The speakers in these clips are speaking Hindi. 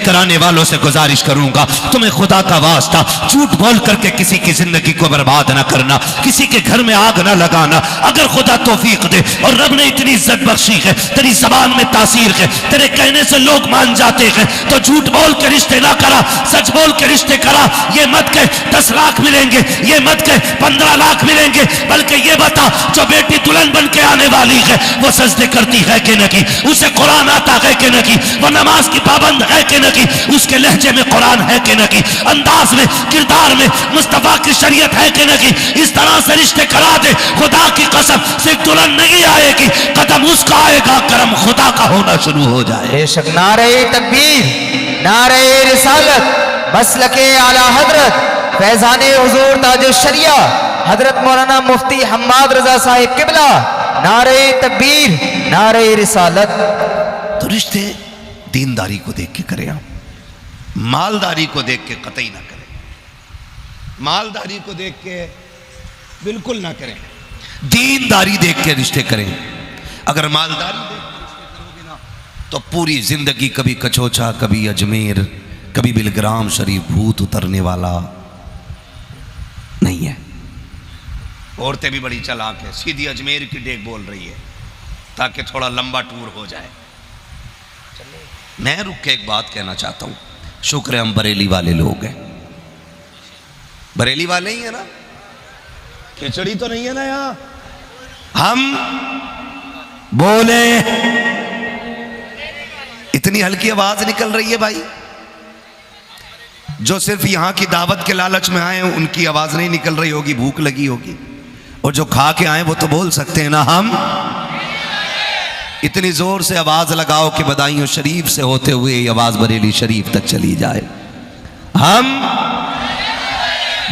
कराने वालों से गुजारिश करूंगा, तुम्हें खुदा का वास्ता झूठ बोल करके किसी की जिंदगी को बर्बाद ना करना, किसी के घर में आग ना लगाना। अगर खुदा तौफीक दे और रब ने इतनी इज्जत बख्शी है, तेरी जबान में तासीर है, तेरे कहने से लोग मान जाते हैं, तो झूठ बोल के रिश्ते ना करा, सच बोल के रिश्ते करा। ये मत कह 10 लाख मिलेंगे, ये मत कह 15 लाख मिलेंगे, बल्कि ये बता जो बेटी दुल्हन बन के आने वाली है वो सजदे करती है कि नहीं, उसे कुरान आता है कि नहीं, वो नमाज की पाबंद है कि नहीं, उसके लहजे में कुरान है कि नहीं, अंदाज में किरदार में मुस्तफा की शरीयत है कि नहीं। इस तरह से रिश्ते करा दे, खुदा की कसम सिर्फ दुल्हन नहीं आएगी, कदम उसका आएगा, करम खुदा का होना शुरू हो जाए। बेशक नारे तकबीर, नारे रिसालत, मसलके आला हजरत फैजाने हुजूर ताज शरिया हजरत मौलाना मुफ्ती हम्माद रजा साहिब किबला, नारे तकबीर, नारे रिसालत। तो रिश्ते दीनदारी को देख के करें, आप मालदारी को देख के कतई ना करें, मालदारी को देख के बिल्कुल ना करें, दीनदारी देख के रिश्ते करें। अगर मालदारी देख के रिश्ते करोगे ना तो पूरी जिंदगी कभी कचोचा, कभी अजमेर, कभी बिलग्राम शरीफ भूत उतरने वाला नहीं है। औरतें भी बड़ी चालाक है, सीधी अजमेर की डेग बोल रही है ताकि थोड़ा लंबा टूर हो जाए। मैं रुक के एक बात कहना चाहता हूं, शुक्र है हम बरेली वाले लोग हैं, बरेली वाले ही है ना, खिचड़ी तो नहीं है ना यहां। हम बोले, इतनी हल्की आवाज निकल रही है भाई, जो सिर्फ यहां की दावत के लालच में आए हैं उनकी आवाज नहीं निकल रही होगी, भूख लगी होगी, और जो खा के आए वो तो बोल सकते हैं ना हम। इतनी जोर से आवाज लगाओ कि बदायूं शरीफ से होते हुए ये आवाज बरेली शरीफ तक चली जाए। हम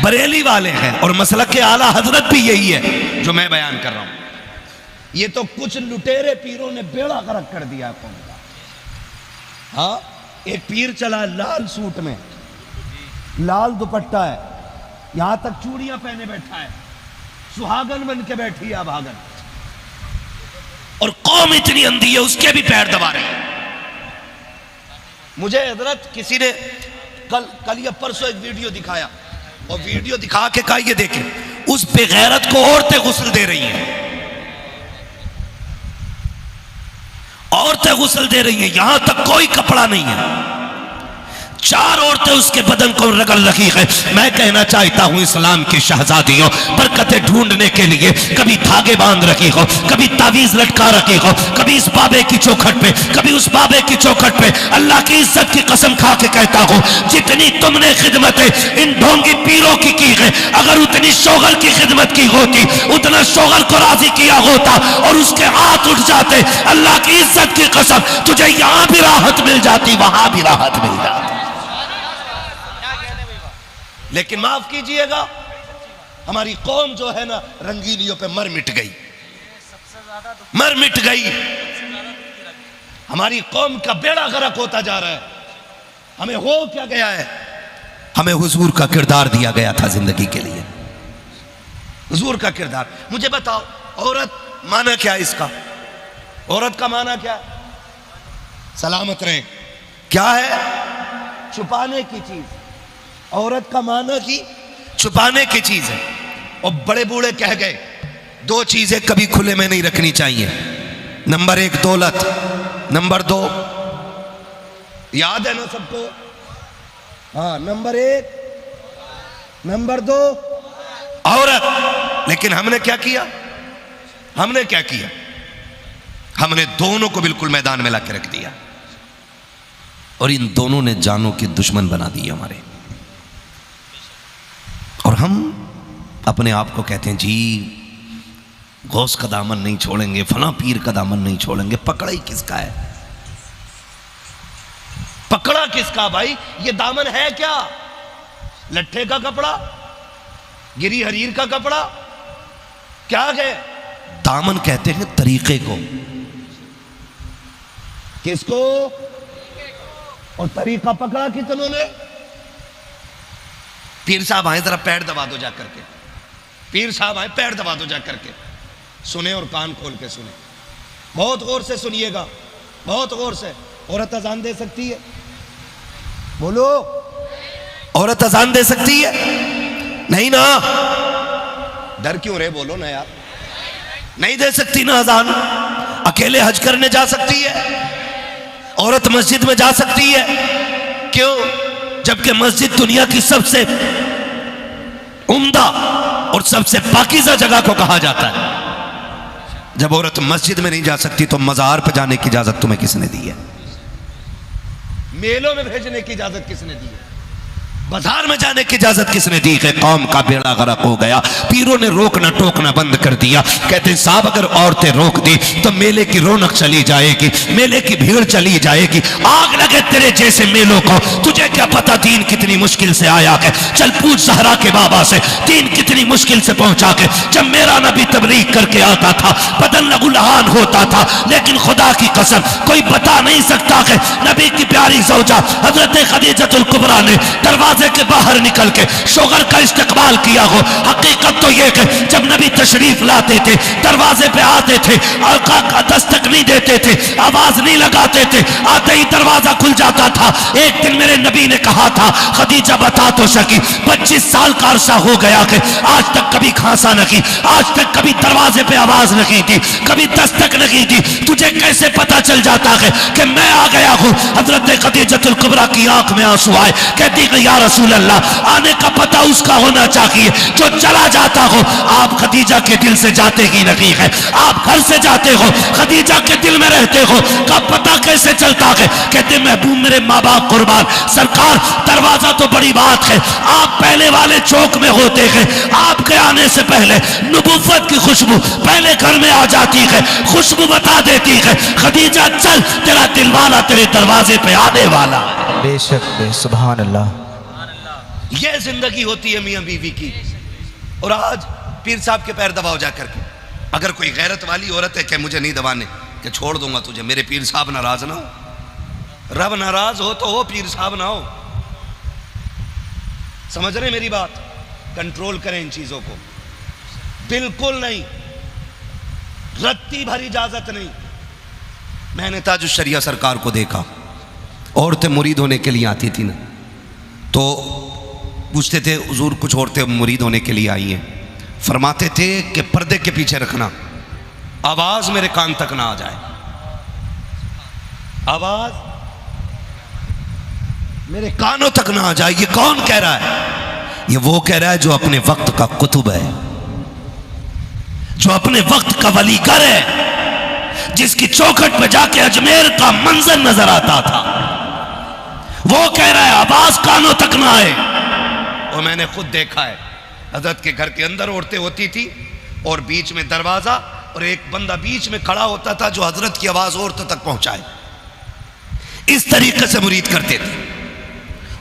बरेली वाले हैं और मसलक के आला हजरत भी यही है जो मैं बयान कर रहा हूं। ये तो कुछ लुटेरे पीरों ने बेड़ा गर्क कर दिया कौन का। हाँ, एक पीर चला लाल सूट में, लाल दुपट्टा है, यहां तक चूड़ियां पहने बैठा है, सुहागन बन के बैठी है भागन, और कौम इतनी अंधी है उसके भी पैर दबा रहे हैं। मुझे हजरत किसी ने कल या परसों एक वीडियो दिखाया, और वीडियो दिखा के कहा ये देखें, उस बेगैरत को औरतें गुस्ल दे रही हैं, औरतें गुस्ल दे रही हैं, यहां तक कोई कपड़ा नहीं है, 4 औरतें उसके बदन को रगड़ रही है। मैं कहना चाहता हूं इस्लाम की शहजादियों, बरकतें ढूंढने के लिए कभी धागे बांध रखी हो, कभी तावीज लटका रखी हो, कभी इस बाबे की चौखट पे, कभी उस बाबे की चौखट पे, अल्लाह की इज्जत की कसम खा के कहता हूं, जितनी तुमने खिदमतें इन ढोंगी पीरों की है, अगर उतनी शोगल की खिदमत की होती, उतना शोगल को राजी किया होता और उसके हाथ उठ जाते, अल्लाह की इज्जत की कसम तुझे यहां भी राहत मिल जाती, वहां भी राहत मिल जाती। लेकिन माफ कीजिएगा, हमारी कौम जो है ना रंगीनियों पे मर मिट गई, मर मिट गई। हमारी कौम का बेड़ा गर्क होता जा रहा है। हमें हो क्या गया है, हमें हुजूर का किरदार दिया गया था जिंदगी के लिए, हुजूर का किरदार। मुझे बताओ औरत माना क्या है इसका, औरत का माना क्या है? सलामत रहें, क्या है? छुपाने की चीज। औरत का माना की छुपाने की चीज है। और बड़े बूढ़े कह गए 2 चीजें कभी खुले में नहीं रखनी चाहिए, नंबर 1 दौलत, नंबर 2 याद है ना सबको, हाँ, नंबर 1, नंबर 2 औरत। लेकिन हमने क्या किया, हमने क्या किया, हमने दोनों को बिल्कुल मैदान में लाके रख दिया, और इन दोनों ने जानों के दुश्मन बना दिए हमारे। और हम अपने आप को कहते हैं जी गौस का दामन नहीं छोड़ेंगे, फला पीर का दामन नहीं छोड़ेंगे। पकड़ा ही किसका है, पकड़ा किसका भाई? ये दामन है क्या? लट्ठे का कपड़ा, गिरी हरीर का कपड़ा, क्या है? दामन कहते हैं तरीके को। किसको? और तरीका पकड़ा कितनों ने? पीर साहब आए, जरा पैर दबा दो जा करके, पीर साहब आए, पैर दबा दो जा करके, सुने और कान खोल के सुने, बहुत गौर से सुनिएगा, बहुत गौर से। औरत अजान दे सकती है, बोलो, औरत अजान दे सकती है? नहीं ना। डर क्यों रहे, बोलो ना यार। नहीं दे सकती ना अजान। अकेले हज करने जा सकती है? औरत मस्जिद में जा सकती है? क्यों? जबकि मस्जिद दुनिया की सबसे उम्दा और सबसे पाकीज़ा जगह को कहा जाता है। जब औरत मस्जिद में नहीं जा सकती तो मज़ार पर जाने की इजाजत तुम्हें किसने दी है? मेलों में भेजने की इजाजत किसने दी है? बाजार में जाने की इजाजत किसने दी है? कौम का बेड़ा गर्क हो गया। पीरों ने रोकना टोकना बंद कर दिया। कहते हैं साहब अगर औरतें रोक दी तो मेले की रौनक चली जाएगी, मेले की भीड़ चली जाएगी। आग लगे तेरे जैसे मेलों को, तुझे क्या पता दीन कितनी मुश्किल से आया है। चल पूछ ज़हरा के बाबा से, दीन कितनी मुश्किल से पहुंचा के। जब मेरा नबी तबलीग करके आता था बदन लहूलुहान होता था, लेकिन खुदा की कसम कोई बता नहीं सकता कि नबी की प्यारी ज़ौजा हजरत खदीजतुल कुबरा ने दरवाजे के बाहर निकल के शोगर का इस्तकबाल किया हो। हकीकत तो यह कि जब नबी तशरीफ लाते थे, दरवाजे पे आते थे, आका का दस्तक नहीं देते थे, आवाज नहीं लगाते थे, आते ही दरवाजा खुल जाता था। एक दिन मेरे नबी ने कहा था, खदीजा बता तो सकी 25 साल का अरसा हो गया कि आज तक कभी खांसा नहीं, आज तक कभी दरवाजे पे आवाज नहीं दी, कभी दस्तक नहीं दी। तुझे कैसे पता चल जाता है कि मैं आ गया हूं? हजरत खदीजतुल कुबरा की आंख में आंसू आए। कहती है या रसूल अल्लाह, आने का पता उसका होना चाहिए जो चला जाता हो। आप खदीजा के दिल से जाते ही नहीं है, आप घर से जाते हो, खदीजा के दिल में रहते हो, का पता कैसे चलता है? कहते महबूब मेरे माँ बाप कुर्बान, सरकार दरवाजा तो बड़ी बात है, आप पहले वाले चौक में होते हैं, आपके आने से पहले नबुव्वत की खुशबू पहले घर में आ जाती है, खुशबू बता देती है खदीजा चल तेरा दिलवाला तेरे दरवाजे पे आने वाला। बेशक सुभान अल्लाह। यह जिंदगी होती है मियां बीवी की। और आज पीर साहब के पैर दबाओ जा करके। अगर कोई गैरत वाली औरत है कि मुझे नहीं दबाने, कि छोड़ दूंगा तुझे, मेरे पीर साहब नाराज ना हो। रब नाराज हो तो हो, पीर साहब ना हो। समझ रहे मेरी बात? कंट्रोल करें इन चीजों को, बिल्कुल नहीं, रत्ती भर इजाजत नहीं। मैंने ताजुश शरिया सरकार को देखा, औरतें मुरीद होने के लिए आती थी ना, तो पूछते थे हुजूर कुछ औरतें मुरीद होने के लिए आई हैं, फरमाते थे कि पर्दे के पीछे रखना, आवाज मेरे कान तक ना आ जाए, आवाज मेरे कानों तक ना आ जाए। ये कौन कह रहा है? ये वो कह रहा है जो अपने वक्त का कुतुब है, जो अपने वक्त का वलीगर है, जिसकी चौखट पे जाके अजमेर का मंजर नजर आता था। वो कह रहा है आवाज कानों तक ना आए। और मैंने खुद देखा है, हजरत के घर के अंदर औरतें होती थी और बीच में दरवाजा, और एक बंदा बीच में खड़ा होता था जो हजरत की आवाज औरतों तक पहुंचाए। इस तरीके से मुरीद करते थे।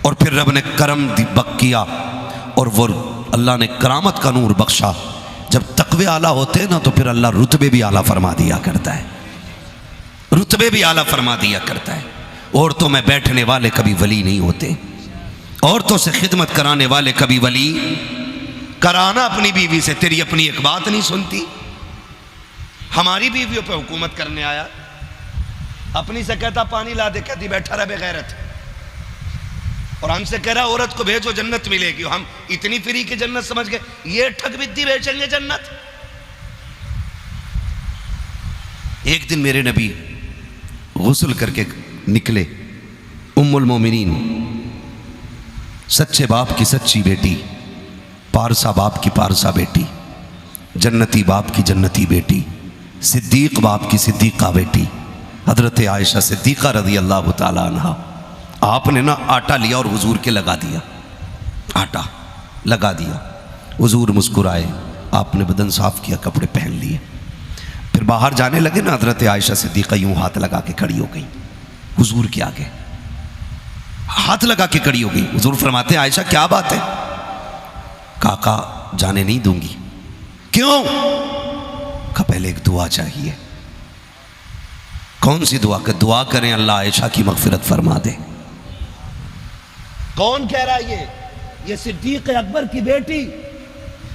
और फिर रब ने करम बक किया और वो अल्लाह ने करामत का नूर बख्शा। जब तकवे आला होते हैं ना तो फिर अल्लाह रुतबे भी आला फरमा दिया करता है, रुतबे भी आला फरमा दिया करता है। औरतों में बैठने वाले कभी वली नहीं होते, औरतों से खिदमत कराने वाले कभी वली। कराना अपनी बीवी से, तेरी अपनी एक बात नहीं सुनती। हमारी बीवियों पे हुकूमत करने आया, अपनी से कहता पानी ला दे, कहती बैठा रहे बेगैरत। और हमसे कह रहा औरत को भेजो जन्नत मिलेगी। हम इतनी फ्री की जन्नत समझ गए, ये ठग बिद्दी बेचेंगे जन्नत। एक दिन मेरे नबी गुस्ल करके निकले, उम्मुल मोमिनीन, सच्चे बाप की सच्ची बेटी, पारसा बाप की पारसा बेटी, जन्नती बाप की जन्नती बेटी, सिद्दीक बाप की सिद्दीका बेटी, हजरत आयशा सिद्दीका रज़ी अल्लाह ताला अन्हा। आपने ना आटा लिया और हुजूर के लगा दिया, आटा लगा दिया। हुजूर मुस्कुराए, आपने बदन साफ किया, कपड़े पहन लिए। फिर बाहर जाने लगे ना, हजरत आयशा सिद्दीका यूं हाथ लगा के खड़ी हो गई हुजूर के आगे, हाथ लगा के खड़ी हो गई। हुजूर फरमाते हैं आयशा क्या बात है? काका जाने नहीं दूंगी। क्यों? का पहले एक दुआ चाहिए। कौन सी दुआ? दुआ करें अल्लाह आयशा की मगफिरत फरमा दे। कौन कह रहा है? ये सिद्दीक अकबर की बेटी,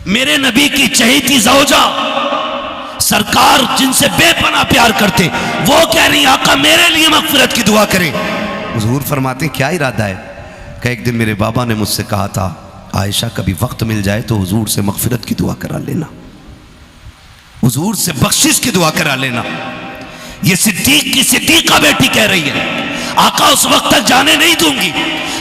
मेरे नबी की चहेती ज़ौजा, सरकार जिनसे बेपनाह प्यार करते, वो कह रही आका मेरे लिए मगफिरत की दुआ करें। हुजूर फरमाते क्या इरादा है? कि एक दिन मेरे बाबा ने मुझसे कहा था, आयशा कभी वक्त मिल जाए तो हुजूर से मगफिरत की दुआ करा लेना, हुजूर से बख्शिश की दुआ करा लेना। ये सिद्दीक की सिद्दीका बेटी कह रही है, आका उस वक्त तक जाने नहीं दूंगी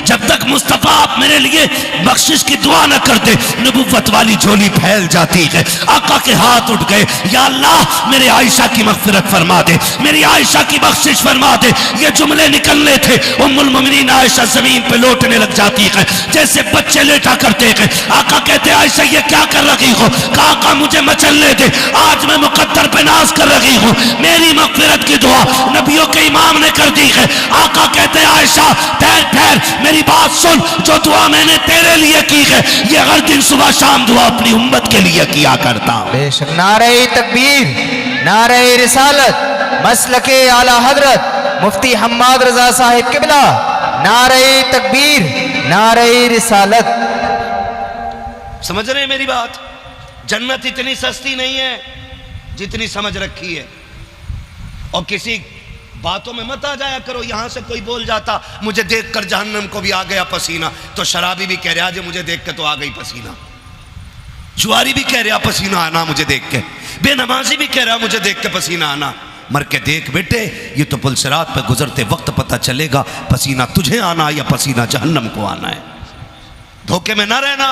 जब तक मुस्तफा आप मेरे लिए बख्शिश की दुआ न करते। नबुव्वत वाली झोली फैल जाती है। आका के हाथ उठ गए, या अल्लाह मेरे आयशा की मगफिरत फरमा दे, मेरी आयशा की बख्शिश फरमा दे। ये जुमले निकलने थे, उम्मुल मोमिनीन आयशा जमीन पे लौटने लग जाती है जैसे बच्चे लेटा करते हैं। आका कहते आयशा ये क्या कर रही हो? आका मुझे मचलने दे, आज मैं मुकद्दर पे नाज कर रही हूँ, मेरी मगफिरत की दुआ नबियों के इमाम ने कर दी है। आका कहते आयशा ठहर ठहर, मेरी बात सुन, जो दुआ मैंने तेरे लिए की है ये हर दिन सुबह शाम दुआ अपनी उम्मत के लिए किया करता हूं। बेशक नारे तकबीर, नारे रिसालत, मसलके आला हजरत मुफ्ती हम्माद रजा साहिब किबला, नारे तकबीर, नारे रिसालत। समझ रहे हैं मेरी बात? जन्नत इतनी सस्ती नहीं है जितनी समझ रखी है। और किसी बातों में मत आ जाया करो, यहां से कोई बोल जाता मुझे देखकर जहन्नम को भी आ गया पसीना, तो शराबी भी कह रहा है मुझे देख के तो आ गई पसीना, जुआरी भी कह रहा पसीना आना मुझे देख के, बेनमाजी भी कह रहा मुझे देख के पसीना आना। मर के देख बेटे, ये तो पुलसिरात पे गुजरते वक्त पता चलेगा पसीना तुझे आना या पसीना जहन्नम को आना है। धोखे में ना रहना।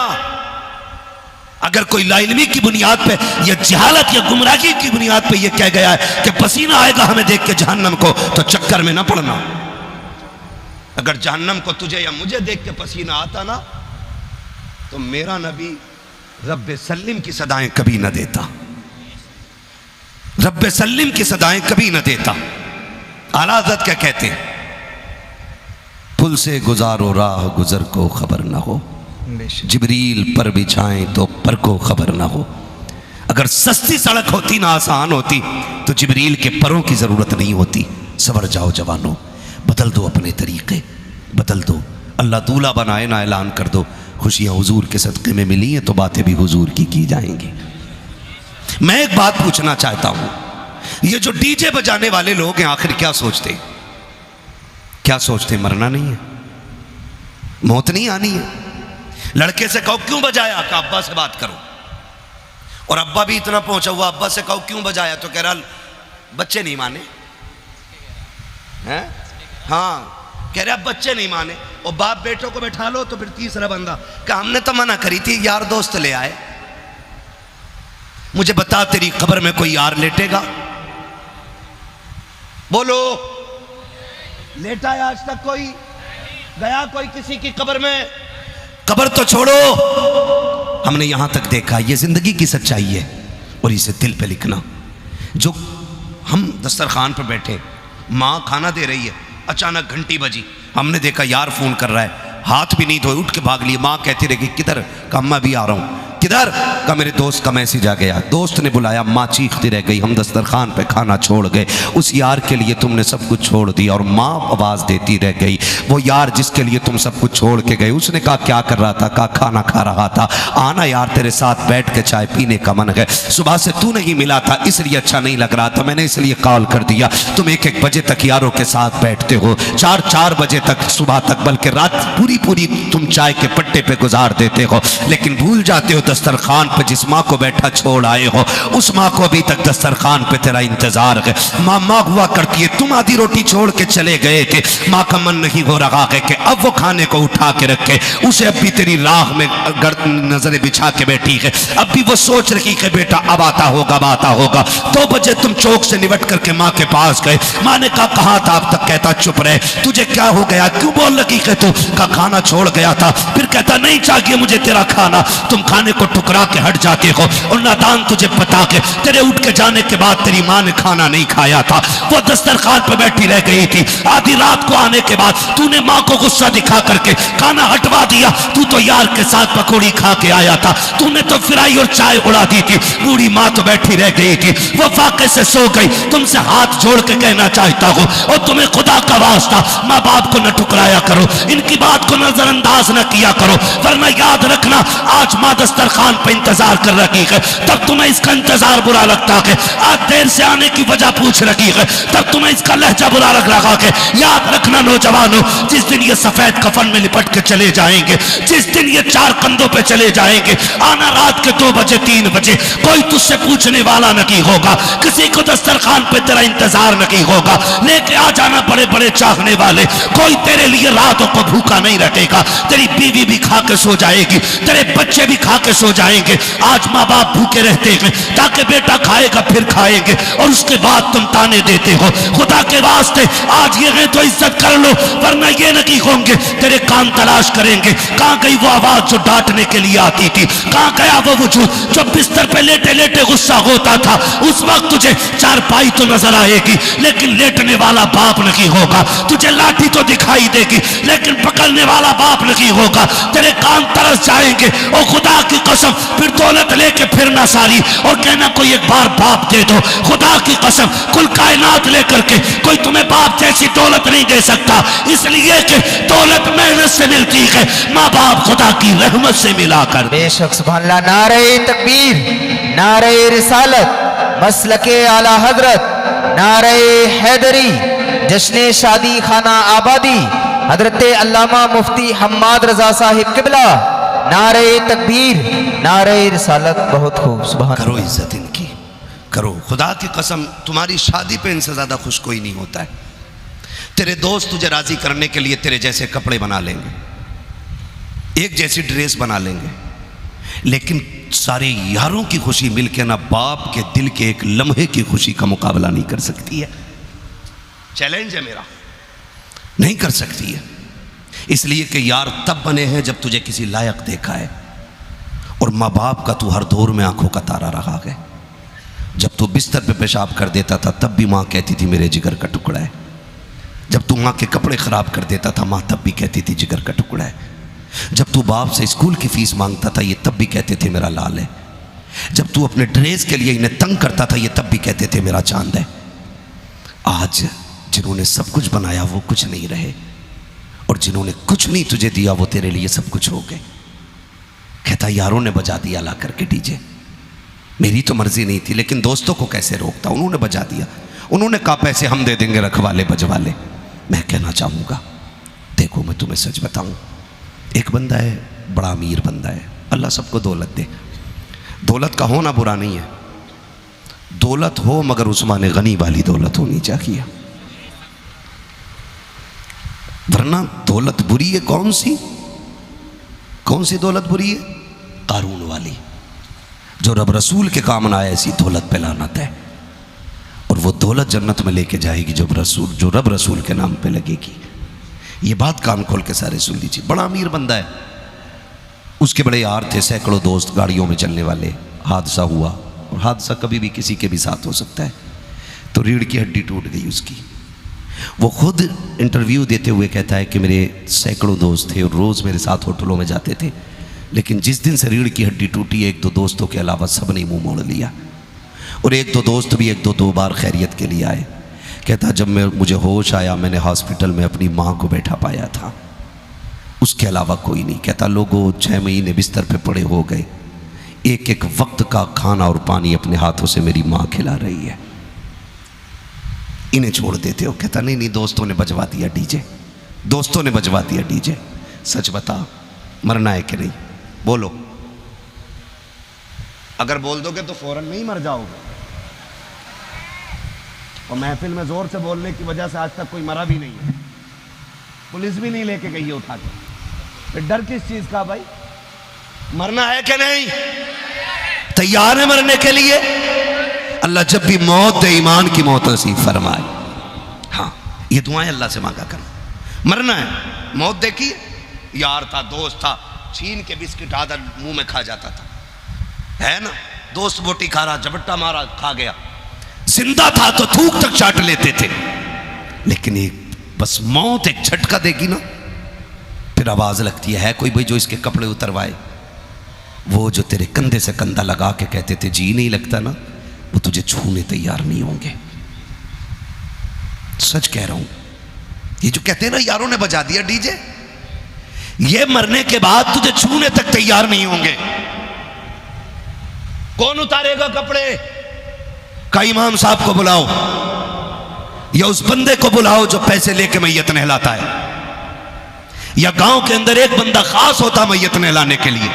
अगर कोई लाइल्मी की बुनियाद पे या जहालत या गुमराही की बुनियाद पे ये कह गया है कि पसीना आएगा हमें देख के जहन्नम को, तो चक्कर में ना पड़ना। अगर जहन्नम को तुझे या मुझे देख के पसीना आता ना, तो मेरा नबी रब्बे सल्लिम की सदाएं कभी ना देता, रब्बे सल्लिम की सदाएं कभी ना देता। आला हज़रत क्या कहते हैं? पुल से गुजारो राह गुजर को खबर ना हो, जिब्रील पर बिछाएं तो पर को खबर ना हो। अगर सस्ती सड़क होती ना आसान होती तो जिब्रील के परों की जरूरत नहीं होती। सबर जाओ जवानों, बदल दो अपने तरीके, बदल दो। अल्लाह दूल्हा बनाए ना ऐलान कर दो, खुशियां हुजूर के सदक़े में मिली हैं तो बातें भी हुजूर की जाएंगी। मैं एक बात पूछना चाहता हूं, ये जो डीजे बजाने वाले लोग हैं आखिर क्या सोचते? क्या सोचते? मरना नहीं है, मौत नहीं आनी है। लड़के से कहो क्यों बजाया? का अब्बा से बात करो। और अब्बा भी इतना पहुंचा हुआ, अब्बा से कहो क्यों बजाया? तो कह रहा बच्चे नहीं माने हैं। हाँ कह रहे अब बच्चे नहीं माने। और बाप बेटों को बैठा लो तो फिर तीसरा बंदा कि हमने तो मना करी थी, यार दोस्त ले आए। मुझे बता तेरी खबर में कोई यार लेटेगा? बोलो, लेटा है आज तक कोई? गया कोई किसी की कब्र में? कब्र तो छोड़ो, हमने यहां तक देखा, ये जिंदगी की सच्चाई है और इसे दिल पे लिखना। जो हम दस्तरखान पर बैठे, माँ खाना दे रही है, अचानक घंटी बजी, हमने देखा यार फोन कर रहा है, हाथ भी नहीं धोए उठ के भाग लिए। माँ कहती रही किधर? का मैं भी आ रहा हूँ। किधर? का मेरे दोस्त का मैसेज आ गया, दोस्त ने बुलाया। माँ चीखती रह गई, हम दस्तरखान पे खाना छोड़ गए, उस यार के लिए तुमने सब कुछ छोड़ दिया। और माँ आवाज़ देती रह गई, वो यार जिसके लिए तुम सब कुछ छोड़ के गए, उसने कहा क्या कर रहा था? कहा खाना खा रहा था। आना यार, तेरे साथ बैठ के चाय पीने का मन है, सुबह से तू नहीं मिला था इसलिए अच्छा नहीं लग रहा था, मैंने इसलिए कॉल कर दिया। तुम 1-1 बजे तक यारों के साथ बैठते हो, 4-4 बजे तक, सुबह तक, बल्कि रात पूरी तुम चाय के पट्टे पे गुजार देते हो, लेकिन भूल जाते हो दस्तरखान पे जिस माँ को बैठा छोड़ आए हो, उस माँ को अभी तक दस्तरखान पे तेरा इंतजार है। माँ हुआ करती है, तुम आधी रोटी छोड़ के चले गए थे, माँ का मन नहीं हो रहा है कि अब वो खाने को उठा के रखे, उसे अब भी तेरी राह में नजरें बिछा के बैठी है, अब भी वो सोच रही है बेटा अब आता होगा, अब आता होगा। 2 बजे तुम चौक से निपट करके माँ के पास गए, माँ ने कहा कहाँ था? अब तक कहता चुप रहे, तुझे क्या हो गया, क्यों बोल लगी है तू? का खाना छोड़ गया था। फिर कहता नहीं चाहिए मुझे तेरा खाना, तुम खाने को टुकरा के हट जाते हो। और नादान तुझे पता के तेरे उठ के जाने के बाद तेरी माँ ने खाना नहीं खाया था, वो दस्तरखान पर बैठी रह गई थी। आधी रात को आने के बाद तूने माँ को गुस्सा दिखा करके खाना हटवा दिया। तू तो यार के साथ पकौड़ी खा के आया था, तूने तो फिराई और चाय उड़ा दी थी। बूढ़ी माँ तो बैठी रह गई थी, वो फाके से सो गई। तुमसे हाथ जोड़ के कहना चाहता हूँ, और तुम्हें खुदा का वास्ता माँ बाप को न ठुकराया करो, इनकी बात को नजरअंदाज न किया करो, वरना याद रखना आज माँ दस्तर दस्तरखान पे इंतजार कर रही है, तब तुम्हें इसका इंतजार बुरा लगता है। आज देर से आने की वजह पूछ रही है, तब तुम्हें इसका लहजा बुरा लग रहा है। याद रखना नौजवानों, जिस दिन ये सफेद कफन में लिपट के चले जाएंगे, जिस दिन ये चार कंधों पे चले जाएंगे, आना रात के 2 बजे 3 बजे, कोई तुझसे पूछने वाला नहीं होगा, किसी को दस्तरखान पे तेरा इंतजार नहीं होगा। लेके आ जाना बड़े बड़े चाहने वाले, कोई तेरे लिए रातों को भूखा नहीं रखेगा। तेरी बीवी भी खा के सो जाएगी, तेरे बच्चे भी खा के सो जाएंगे। आज माँ बाप भूखे रहते हैं ताकि बेटा खाएगा फिर खाएंगे, और उसके बाद तुम ताने देते हो। खुदा के वास्ते आज ये है तो इज्जत कर लो, वरना ये नहीं होंगे तेरे कान तलाश करेंगे। कहाँ गई वो आवाज जो डांटने के लिए आती थी? कहाँ गया वो वजूद जो बिस्तर पे लेटे लेटे गुस्सा होता था? उस वक्त तुझे चारपाई तो नजर आएगी, लेकिन लेटने वाला बाप नहीं होगा। तुझे लाठी तो दिखाई देगी, लेकिन पकड़ने वाला बाप नहीं होगा। तेरे कान तरस जाएंगे। और खुदा की कसम, फिर दौलत लेके फिरना सारी और कहना कोई एक बार बाप दे दो। खुदा की कसम, कुल कायनात लेकर के कोई तुम्हें बाप जैसी दौलत नहीं दे सकता, इसलिए कि दौलत मेहनत से मिलती है, माँ बाप खुदा की रहमत से मिलाकर। बेशक सुभान अल्लाह। नारे तकबीर, नारे रिसालत, मसलके आला हजरत, नारे हैदरी, जश्न शादी खाना आबादी, हजरत अल्लामा मुफ्ती हम्माद रजा साहिब किबला। नारे तकबीर, नारे रिसालत। बहुत खूब, सुभान। करो इज्जत इनकी, करो। खुदा की कसम, तुम्हारी शादी पे इनसे ज्यादा खुश कोई नहीं होता है। तेरे दोस्त तुझे राजी करने के लिए तेरे जैसे कपड़े बना लेंगे, एक जैसी ड्रेस बना लेंगे, लेकिन सारे यारों की खुशी मिलकर ना बाप के दिल के एक लम्हे की खुशी का मुकाबला नहीं कर सकती है। चैलेंज है मेरा, नहीं कर सकती है। इसलिए कि यार तब बने हैं जब तुझे किसी लायक देखा है, और माँ बाप का तू हर दौर में आंखों का तारा रहा है। जब तू बिस्तर पे पेशाब कर देता था तब भी माँ कहती थी मेरे जिगर का टुकड़ा है। जब तू माँ के कपड़े खराब कर देता था माँ तब भी कहती थी जिगर का टुकड़ा है। जब तू बाप से स्कूल की फीस मांगता था ये तब भी कहते थे मेरा लाल है। जब तू अपने ड्रेस के लिए इन्हें तंग करता था ये तब भी कहते थे मेरा चांद है। आज जिन्होंने सब कुछ बनाया वो कुछ नहीं रहे, और जिन्होंने कुछ नहीं तुझे दिया वो तेरे लिए सब कुछ हो गए। कहता यारों ने बजा दिया ला करके डीजे, मेरी तो मर्जी नहीं थी, लेकिन दोस्तों को कैसे रोकता, उन्होंने बजा दिया। उन्होंने कहा पैसे हम दे देंगे रखवाले बजवाले। मैं कहना चाहूँगा, देखो मैं तुम्हें सच बताऊँ, एक बंदा है बड़ा अमीर बंदा है, अल्लाह सबको दौलत दे। दौलत का होना बुरा नहीं है, दौलत हो मगर उस्मान गनी वाली दौलत होनी चाहिए, वरना दौलत बुरी है। कौन सी दौलत बुरी है? कारून वाली, जो रब रसूल के काम ना आए, ऐसी दौलत पे लानत है। और वो दौलत जन्नत में लेके जाएगी जो रब रसूल के नाम पे लगेगी। ये बात कान खोल के सारे सुन लीजिए। बड़ा अमीर बंदा है, उसके बड़े यार थे, सैकड़ों दोस्त गाड़ियों में चलने वाले। हादसा हुआ, और हादसा कभी भी किसी के भी साथ हो सकता है, तो रीढ़ की हड्डी टूट गई उसकी। वो खुद इंटरव्यू देते हुए कहता है कि मेरे सैकड़ों दोस्त थे और रोज़ मेरे साथ होटलों में जाते थे, लेकिन जिस दिन से रीढ़ की हड्डी टूटी, 1-2 दोस्तों के अलावा सब ने मुंह मोड़ लिया, और 1-2 दोस्त भी 1-2 बार खैरियत के लिए आए। कहता जब मुझे होश आया मैंने हॉस्पिटल में अपनी माँ को बैठा पाया था, उसके अलावा कोई नहीं। कहता लोगों 6 महीने बिस्तर पे पड़े हो गए, एक एक वक्त का खाना और पानी अपने हाथों से मेरी माँ खिला रही है, इन्हें छोड़ देते हो? कहता नहीं दोस्तों ने बजवा दिया डीजे, दोस्तों ने बजवा दिया डीजे। सच बता, मरना है कि नहीं? बोलो। अगर बोल दोगे तो फौरन नहीं मर जाओगे, और महफिल में जोर से बोलने की वजह से आज तक कोई मरा भी नहीं है, पुलिस भी नहीं लेके गई है उठा के। फिर डर किस चीज का भाई? मरना है कि नहीं? तैयार है मरने के लिए? अल्लाह जब भी मौत दे ईमान की मौत नसीब फरमाए। हाँ, ये दुआएं अल्लाह से मांगा करना। मरना है, मौत देखिए, यार था, दोस्त था, छीन के बिस्किट आधा मुंह में खा जाता था, है ना? दोस्त बोटी खा रहा, झपट्टा मारा, खा गया। जिंदा था तो थूक तक चाट लेते थे, लेकिन एक बस मौत एक झटका देगी ना, फिर आवाज लगती है कोई भाई जो इसके कपड़े उतरवाए? वो जो तेरे कंधे से कंधा लगा के कहते थे जी नहीं लगता ना, वो तुझे छूने तैयार नहीं होंगे। सच कह रहा हूं। ये जो कहते हैं ना यारों ने बजा दिया डीजे, ये मरने के बाद तुझे छूने तक तैयार नहीं होंगे। कौन उतारेगा कपड़े? का इमाम साहब को बुलाओ या उस बंदे को बुलाओ जो पैसे लेके मैयत नहलाता है, या गांव के अंदर एक बंदा खास होता मैयत नहलाने के लिए,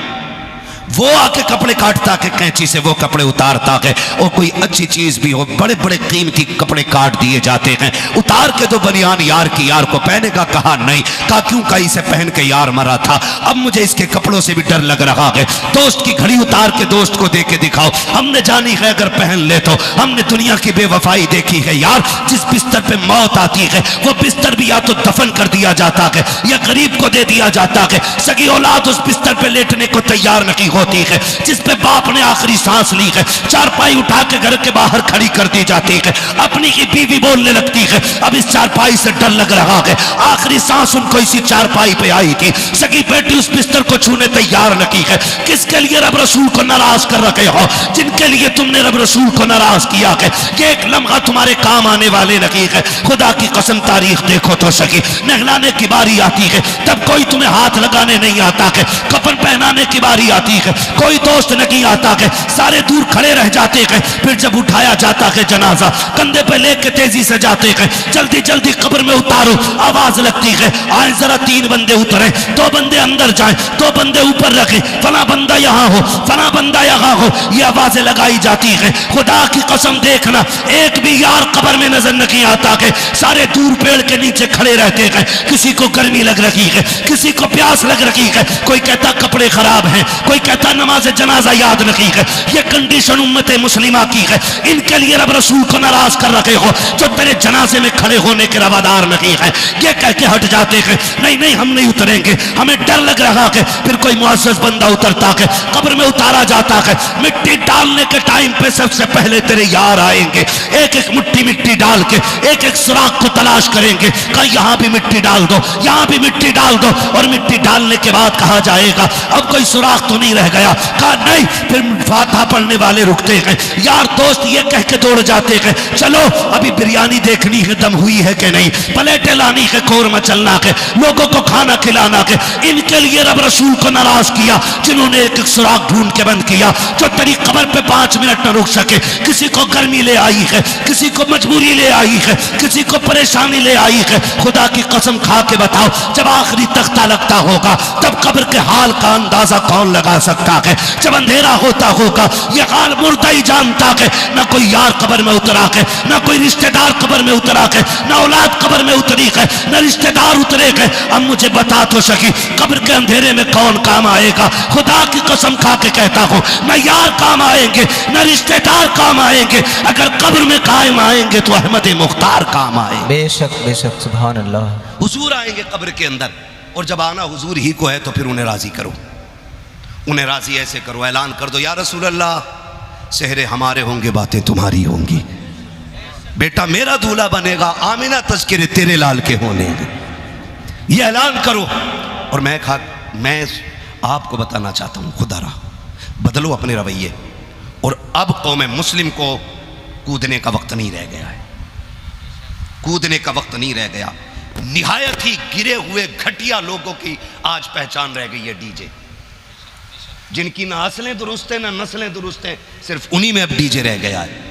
वो आके कपड़े काटता के कैंची से वो कपड़े उतारता है। और कोई अच्छी चीज भी हो, बड़े बड़े कीमती कपड़े काट दिए जाते हैं, उतार के तो बनियान यार की यार को पहनेगा, कहा नहीं, कहा क्यों, का इसे पहन के यार मरा था, अब मुझे इसके कपड़ों से भी डर लग रहा है। दोस्त की घड़ी उतार के दोस्त को दे के दिखाओ, हमने जानी है अगर पहन ले तो, हमने दुनिया की बेवफाई देखी है यार। जिस बिस्तर पे मौत आती है वो बिस्तर भी या तो दफन कर दिया जाता है या गरीब को दे दिया जाता है। सगी औलाद उस बिस्तर पे लेटने को तैयार नहीं होती है जिस पे बाप ने आखिरी सांस ली है। चारपाई उठा के घर के बाहर खड़ी कर दी जाती है, अपनी की बीवी बोलने लगती है अब इस चारपाई से डर लग रहा है, आखिरी सांस उनको इसी चारपाई पे आई थी। सगी बेटी उस बिस्तर को छूने तैयार नहीं है। किसके लिए रब रसूल को नाराज कर रखे हो? जिनके लिए तुमने रब रसूल को नाराज किया है, ये एक लम्हा तुम्हारे काम आने वाले नहीं है। खुदा की कसम तारीख देखो तो सकी, नहलाने की बारी आती है तब कोई तुम्हें हाथ लगाने नहीं आता है, कफन पहनाने की बारी आती है कोई दोस्त नहीं आता है, सारे दूर खड़े रह जाते हैं। फिर जब उठाया जाता है जनाजा कंधे पे लेके तेजी से जाते हैं, जल्दी जल्दी कब्र में उतारो, आवाज लगती है आए जरा 3 बंदे उतरे, 2 बंदे अंदर जाएं, 2 बंदे ऊपर रखे, फला बंदा यहाँ हो, फला बंदा यहाँ हो, ये आवाजें लगाई जाती है। खुदा की कसम देखना एक भी यार कब्र में नजर नहीं आता है, सारे दूर पेड़ के नीचे खड़े रहते हैं। किसी को गर्मी लग रही है, किसी को प्यास लग रही है, कोई कहता कपड़े खराब हैं, कोई कहता नमाज जनाजा याद नहीं है। ये कंडीशन उम्मत मुस्लिमा की है। इनके लिए रब रसूल को नाराज कर रखे हो जो तेरे जनाजे में खड़े होने के रवादार नहीं है। ये कह के हट जाते हैं नहीं नहीं हम नहीं उतरेंगे, हमें डर लग रहा है। फिर कोई मुअज़्ज़ज़ बंदा उतरता है, कब्र में उतारा जाता है, मिट्टी डालने के टाइम पे सबसे पहले तेरे यार आएंगे, एक एक मुट्ठी मिट्टी डाल के एक एक सुराख को तलाश करेंगे, कहीं यहाँ भी मिट्टी डाल दो, यहाँ भी मिट्टी डाल दो। और मिट्टी डालने के बाद कहा जाएगा अब कोई सुराख तो नहीं रह गया, कहा नहीं। फिर फातिहा पढ़ने वाले रुकते हैं, यार दोस्त ये कह के दौड़ जाते हैं चलो अभी बिरयानी देखनी है दम हुई है कि नहीं, प्लेटें लानी है, कोरमा चलना है, लोगों को खाना खिलाना है। इनके लिए रब रसूल को नाराज किया जिन्होंने एक एक सुराख ढूंढ के बंद किया जो तेरी कब्र पे 5 मिनट न रुक सके। किसी को गर्मी ले आई है, किसी को मजबूरी ले आई है, किसी को परेशानी ले आई है। खुदा की कसम खा के बताओ जब आखिरी तख्ता लगता होगा तब कब्र के हाल का अंदाजा कौन लगा सकता है? जब अंधेरा होता होगा ये हाल मुर्दा ही जानता है, ना कोई यार कब्र में उतरा है, ना कोई रिश्तेदार कब्र में उतरा है, ना औलाद कब्र में उतरी है, ना रिश्तेदार उतरे है। अब मुझे बता तो सकी कब्र के अंधेरे में कौन काम आएगा? खुदा की कसम खा के कहता हूं ना यार काम आएंगे ना रिश्तेदार काम आएंगे, अगर कब्र में कायम आएंगे तो अहमद मुख्तार काम आएंगे। बेशक बेशक सुभान अल्लाह। हुजूर आएंगे कब्र के अंदर, और जब आना हुजूर ही को है तो फिर उन्हें राजी करो, उन्हें राजी ऐसे करो, ऐलान कर दो या रसूल अल्लाह सेहरे हमारे होंगे बातें तुम्हारी होंगी, बेटा मेरा दूल्हा बनेगा, आमिना तज़किरे तेरे लाल के होने, ये ऐलान करो। और मैं आपको बताना चाहता हूं खुदा रहा बदलो अपने रवैये, और अब कौम मुस्लिम को कूदने का वक्त नहीं रह गया है, कूदने का वक्त नहीं रह गया। निहायत ही गिरे हुए घटिया लोगों की आज पहचान रह गई है डीजे, जिनकी ना असलें दुरुस्त हैं ना नस्लें दुरुस्त हैं, सिर्फ उन्हीं में अब डीजे रह गया है।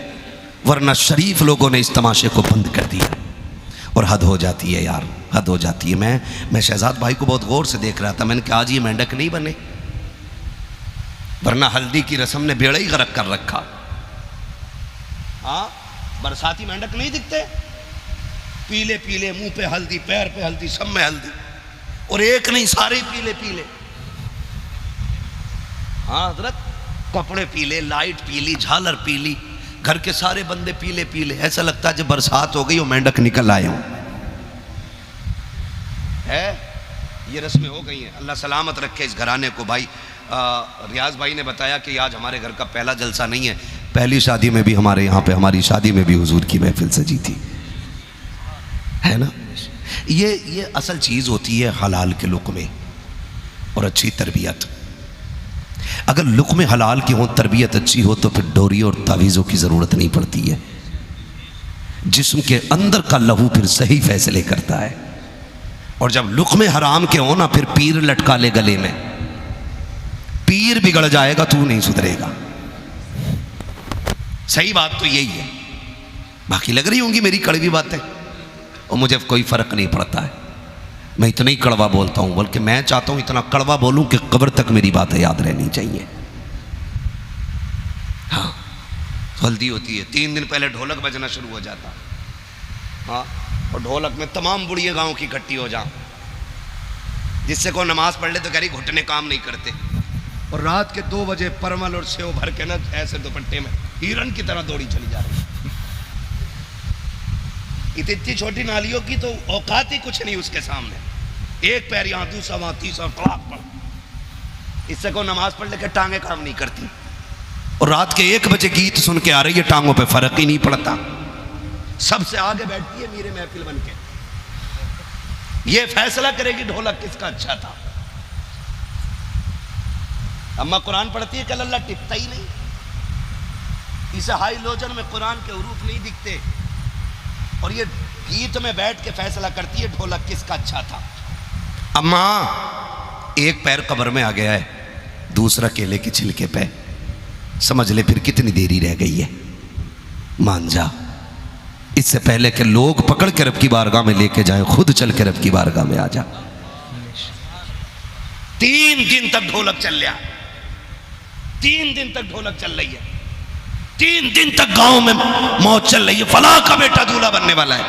वरना शरीफ लोगों ने इस तमाशे को बंद कर दिया, और हद हो जाती है यार, हद हो जाती है। मैं शहजाद भाई को बहुत गौर से देख रहा था, मैंने कहा आज ये मेंढक नहीं बने, वरना हल्दी की रस्म ने बेड़ा ही गरक कर रखा। हाँ बरसाती मेंढक नहीं दिखते, पीले पीले, मुंह पे हल्दी, पैर पे हल्दी, सब में हल्दी, और एक नहीं सारे पीले पीले। हाँ हजरत, कपड़े पीले, लाइट पीली, झालर पीली, घर के सारे बंदे पीले पीले, ऐसा लगता है जब बरसात हो गई और मेंढक निकल आए हों। है ये रस्में हो गई हैं, अल्लाह सलामत रखे इस घराने को। भाई रियाज भाई ने बताया कि आज हमारे घर का पहला जलसा नहीं है, पहली शादी में भी हमारे यहाँ पे, हमारी शादी में भी हुजूर की महफिल सजी थी, है ना। ये असल चीज़ होती है हलाल के लुक़्मे और अच्छी तरबियत। अगर लुक़्मे हलाल की हो, तरबियत अच्छी हो, तो फिर डोरी और तावीज़ों की ज़रूरत नहीं पड़ती है। जिस्म के अंदर का लहू फिर सही फैसले करता है, और जब लुक़्मे हराम के हो ना, फिर पीर लटका ले गले में, पीर बिगड़ जाएगा, तू नहीं सुधरेगा। सही बात तो यही है, बाकी लग रही होंगी मेरी कड़वी बातें, और मुझे कोई फर्क नहीं पड़ता है। मैं इतना ही कड़वा बोलता हूं, बल्कि मैं चाहता हूं इतना कड़वा बोलूं कि कब्र तक मेरी बातें याद रहनी चाहिए। हाँ, हल्दी होती है, 3 दिन पहले ढोलक बजना शुरू हो जाता। हाँ, और ढोलक में तमाम बुढ़िया गांव की इकट्ठी हो जाओ, जिससे कोई नमाज पढ़ ले तो कह रही घुटने काम नहीं करते, और रात के 2 बजे परमल और सेव भर के ना ऐसे दुपट्टे में हिरन की तरह दौड़ी चली जा रही है। इतनी छोटी नालियों की तो औकात ही कुछ नहीं उसके सामने, एक पैर यहां, दूसरा वहां, तीसरा पड़ाक पड़। इससे कोई नमाज पढ़ लेकर टांगे काम नहीं करती, और रात के 1 बजे गीत सुन के आ रही है, टांगों पे फर्क ही नहीं पड़ता, सबसे आगे बैठती है मीरे महफिल बन के। ये फैसला करेगी ढोलक किसका अच्छा था। अम्मा कुरान पढ़ती है, कल अल्लाह टिकता ही नहीं, इसे हाई लोजन में कुरान के हुरूफ नहीं दिखते, और ये गीत में बैठ के फैसला करती है ढोलक किसका अच्छा था। अम्मा, एक पैर कब्र में आ गया है, दूसरा केले के छिलके पे, समझ ले फिर कितनी देरी रह गई है, मान जा। इससे पहले कि लोग पकड़ के रब की बारगाह में लेके जाएं, खुद चल के रब की बारगाह में आ जा। 3 दिन तक ढोलक चल रहा, 3 दिन तक ढोलक चल रही है, 3 दिन तक गांव में मौत चल रही है, फलां का बेटा दूल्हा बनने वाला है।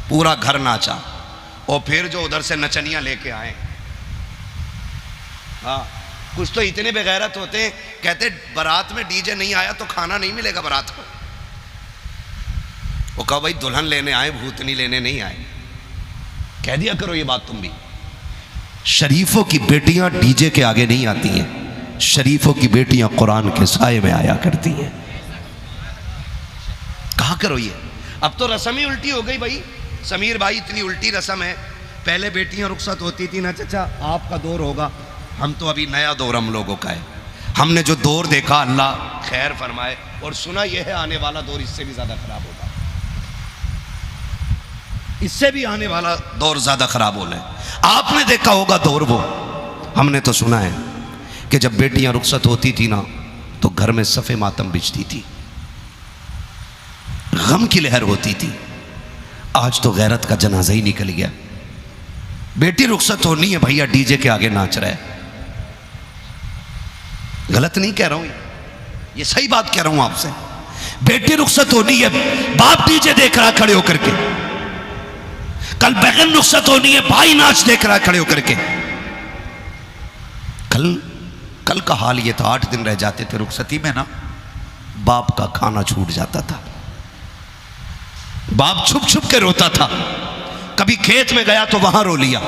पूरा घर नाचा, और फिर जो उधर से नचनियां लेके आए, हाँ, कुछ तो इतने बेगैरत होते हैं, कहते बारात में डीजे नहीं आया तो खाना नहीं मिलेगा बारात को। वो कहा भाई दुल्हन लेने आए, भूतनी लेने नहीं आए। कह दिया करो ये बात तुम भी। शरीफों की बेटियां डीजे के आगे नहीं आती हैं, शरीफों की बेटियां कुरान के साए में आया करती हैं। कहा करो ये, अब तो रस्म ही उल्टी हो गई भाई। समीर भाई, इतनी उल्टी रस्म है, पहले बेटियां रुखसत होती थी ना चाचा, आपका दौर होगा, हम तो अभी नया दौर हम लोगों का है। हमने जो दौर देखा, अल्लाह खैर फरमाए, और सुना यह है आने वाला दौर इससे भी ज्यादा खराब होगा, इससे भी आने वाला दौर ज्यादा खराब होना है। आपने देखा होगा दौर वो, हमने तो सुना है कि जब बेटियां रुखसत होती थी ना तो घर में सफ़े मातम बिछती थी, गम की लहर होती थी। आज तो गैरत का जनाजा ही निकल गया। बेटी रुखसत होनी है भैया, डीजे के आगे नाच रहा है। गलत नहीं कह रहा हूं, ये सही बात कह रहा हूं आपसे। बेटी रुखसत होनी है, बाप डीजे देख रहा खड़े होकर के। कल बहन रुखसत होनी है, भाई नाच देख रहा खड़े होकर के। कल का हाल ये था, 8 दिन रह जाते थे रुखसती में ना, बाप का खाना छूट जाता था, बाप छुप छुप के रोता था। कभी खेत में गया तो वहां रो लिया,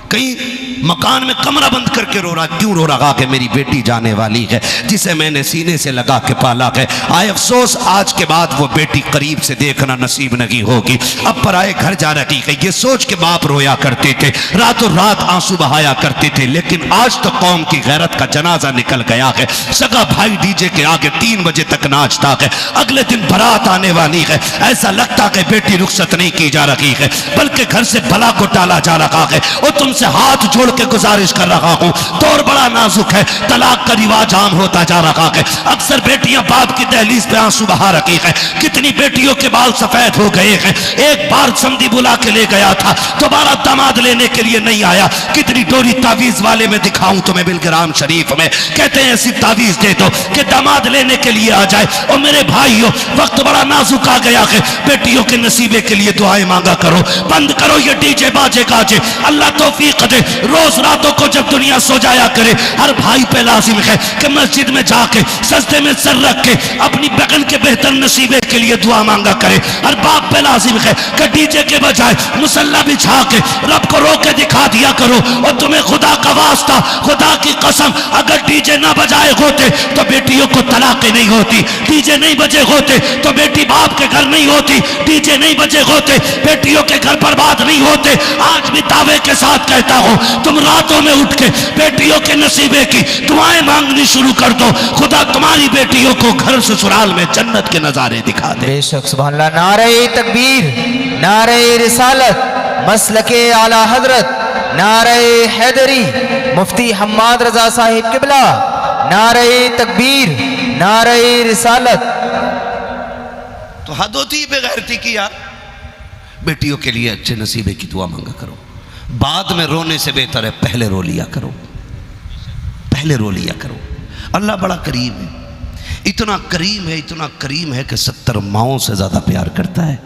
कहीं मकान में कमरा बंद करके रो रहा। क्यों रो रहा? कि मेरी बेटी जाने वाली है, जिसे मैंने सीने से लगा के पाला है। आए अफसोस, आज के बाद वो बेटी करीब से देखना नसीब नहीं होगी। अब पराए घर जा रही है, ये सोच के बाप रोया करते थे, रातों रात आंसू बहाया करते थे। लेकिन आज तो कौम की गैरत का जनाजा निकल गया है। सगा भाई डीजे के आगे 3 बजे तक नाचता है, अगले दिन बारात आने वाली है, ऐसा लगता है बेटी रुखसत नहीं की जा रही है, बल्कि घर से भला को टाला जा रहा है। और तुमसे हाथ जोड़ के गुजारिश कर रहा हूं, दौर बड़ा नाजुक है, तलाक का रिवाज आम होता जा रहा है। अक्सर बेटियां बाप की दहलीज पे आंसू बहा रही है। कितनी बेटियों के बाल सफेद हो गए हैं। एक बार समधी बुला के ले गया था, दोबारा दामाद लेने के लिए नहीं आया। कितनी डोरी तावीज वाले में दिखाऊं तुम्हें बिलग्राम शरीफ में, कहते हैं ऐसी तावीज दे दो कि दामाद लेने के लिए आ जाए। और मेरे भाइयों, वक्त बड़ा नाजुक आ गया है, बेटियों के नसीबे के लिए दुआएं मांगा करो। बंद करो ये डीजे बाजे गाजे, अल्लाह तौफीक दे। रोज रातों को जब दुनिया सो जाया करे, हर भाई पे लाजिम है कि मस्जिद में जाके सजदे में सर रख के अपनी बहन के बेहतर नसीबे के लिए दुआ मांगा करे। हर बाप पे लाजिम है कि डीजे के बजाय मुसल्ला बिछा के रब को रो के दिखा दिया करो। और तुम्हें खुदा का वास्ता, खुदा की कसम, अगर डीजे ना बजाए होते तो बेटियों को तलाक़ें नहीं होती, डीजे नहीं बजे होते तो बेटी बाप के घर नहीं होती, डीजे नहीं बजे होते बेटियों के घर बर्बाद नहीं होते। आज भी दावे के साथ कहता हूं, तुम रातों में उठ के बेटियों के नसीबे की दुआएं मांगनी शुरू कर दो। खुदा तुम्हारी बेटियों को घर ससुराल में जन्नत के नजारे दिखा दे। बेशक सुभान अल्लाह। नारे तकबीर, नारे रिसालत, मसलके आला हजरत, नारे हैदरी, मुफ्ती हम्माद रजा साहिब किबला, नारे तकबीर, नारे रिसालत। तो हद होती है बेगैरती की यार। बेटियों के लिए अच्छे नसीबे की दुआ मांगा करो। बाद में रोने से बेहतर है पहले रो लिया करो, पहले रो लिया करो। अल्लाह बड़ा करीम है, इतना करीम है, इतना करीम है कि 70 माओं से ज़्यादा प्यार करता है।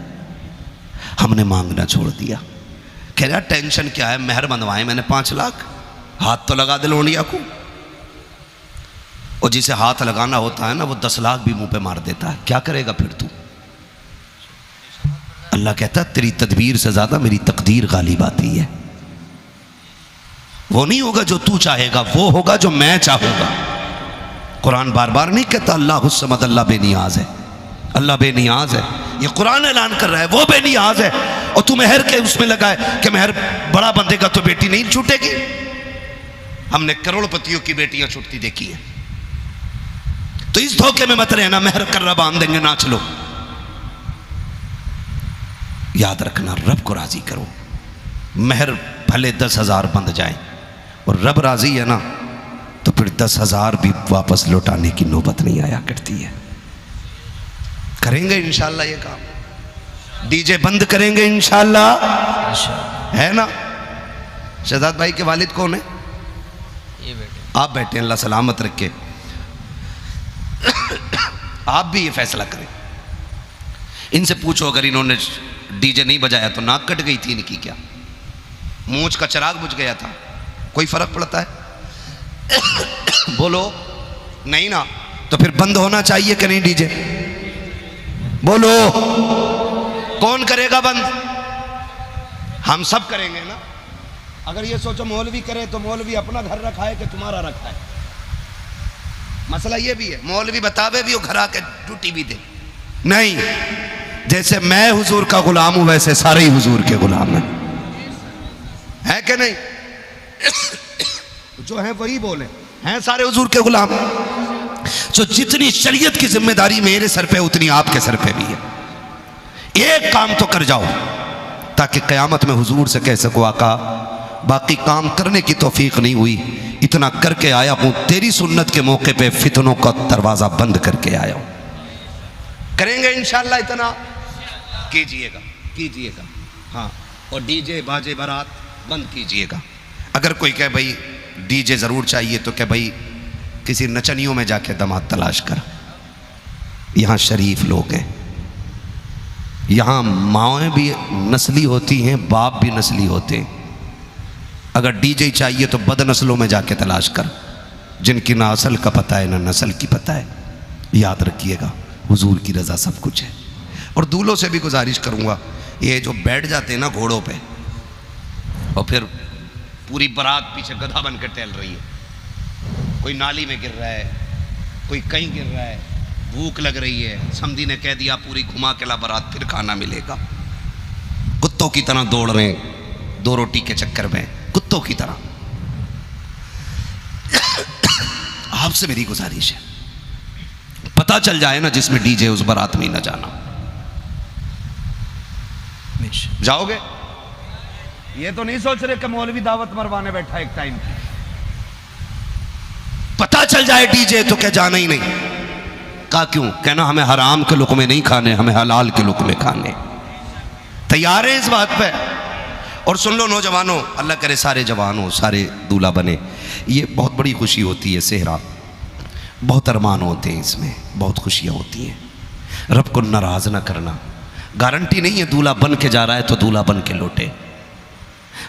हमने मांगना छोड़ दिया। कह रहा टेंशन क्या है, मेहर बंधवाए मैंने 5 लाख, हाथ तो लगा दे लोंडिया को। और जिसे हाथ लगाना होता है ना वो 10 लाख भी मुंह पे मार देता है। क्या करेगा फिर तू? अल्लाह कहता तेरी तदबीर से ज़्यादा मेरी तकदीर गालिब आती है। वो नहीं होगा जो तू चाहेगा, वो होगा जो मैं चाहूँगा। कुरान बार बार नहीं कहता अल्लाह हुस्समद, अल्लाह बेनियाज है, अल्लाह बेनियाज है। ये कुरान ऐलान कर रहा है वो बेनियाज है। और तू मेहर के उसमें लगा है कि मेहर बड़ा बंधेगा तो बेटी नहीं छूटेगी। हमने करोड़पतियों की बेटियां छूटती देखी है। तो इस धोखे में मत रहना मेहर कर रहा बांध देंगे नाच लो। याद रखना रब को राजी करो। मेहर भले 10,000 बंध जाए और रब राजी है ना तो फिर 10,000 भी वापस लौटाने की नौबत नहीं आया करती है। करेंगे इंशाल्लाह ये काम। डीजे बंद करेंगे इंशाल्लाह, है ना? शहजाद भाई के वालिद कौन है? ये बेटे आप बैठे, अल्लाह सलामत रखे। आप भी ये फैसला करें। इनसे पूछो अगर इन्होंने डीजे नहीं बजाया तो नाक कट गई थी इनकी क्या? मूंछ का चिराग बुझ गया था? कोई फर्क पड़ता है? बोलो नहीं ना, तो फिर बंद होना चाहिए कि नहीं डीजे? बोलो कौन करेगा बंद? हम सब करेंगे ना। अगर ये सोचो मौलवी करे तो मौलवी अपना घर रखा है कि तुम्हारा रखा है? मसला ये भी है, मौलवी बतावे भी वो घर आके ड्यूटी भी दे। नहीं, जैसे मैं हुजूर का गुलाम हूं वैसे सारे ही हुजूर के गुलाम हैं, है कि नहीं? जो है वही बोले, हैं सारे हुजूर के गुलाम। तो जितनी शरीयत की जिम्मेदारी मेरे सर पे उतनी आपके सर पे भी है। एक काम तो कर जाओ ताकि कयामत में हुजूर से कह सको आका बाकी काम करने की तौफीक नहीं हुई, इतना करके आया हूं तेरी सुन्नत के मौके पे फितनों का दरवाजा बंद करके आया हूं। करेंगे इंशाल्लाह, इतना कीजिएगा, कीजिएगा। हाँ, और डीजे बाजे बारात बंद कीजिएगा। अगर कोई कहे भाई डीजे ज़रूर चाहिए तो क्या भाई किसी नचनियों में जाके दामाद तलाश कर। यहाँ शरीफ लोग हैं, यहाँ माएँ भी नस्ली होती हैं, बाप भी नस्ली होते हैं। अगर डीजे चाहिए तो बदनस्लों में जाके तलाश कर, जिनकी ना असल का पता है ना नस्ल की पता है। याद रखिएगा हुजूर की रज़ा सब कुछ है। और दूल्हों से भी गुजारिश करूँगा, ये जो बैठ जाते हैं ना घोड़ों पे और फिर पूरी बारात पीछे गधा बन के टहल रही है, कोई नाली में गिर रहा है, कोई कहीं गिर रहा है, भूख लग रही है, समधी ने कह दिया पूरी घुमा के ला बारात फिर खाना मिलेगा। कुत्तों की तरह दौड़ रहे हैं 2 रोटी के चक्कर में, कुत्तों की तरह। आपसे मेरी गुजारिश है, पता चल जाए ना जिसमें डीजे उस बारात में न जाना। जाओगे? ये तो नहीं सोच रहे कि मौलवी दावत मरवाने बैठा एक टाइम की। पता चल जाए डीजे तो क्या जाना ही नहीं। कहा क्यों? कहना हमें हराम के लुक़मे नहीं खाने, हमें हलाल के लुक़मे खाने। तैयार है इस बात पे? और सुन लो नौजवानों, अल्लाह करे सारे जवान हो, सारे दूल्हा बने। ये बहुत बड़ी खुशी होती है सेहरा, बहुत अरमान होते हैं इसमें, बहुत खुशियाँ होती हैं। रब को नाराज़ ना करना। गारंटी नहीं है दूल्हा बन के जा रहा है तो दूल्हा बन के लौटे।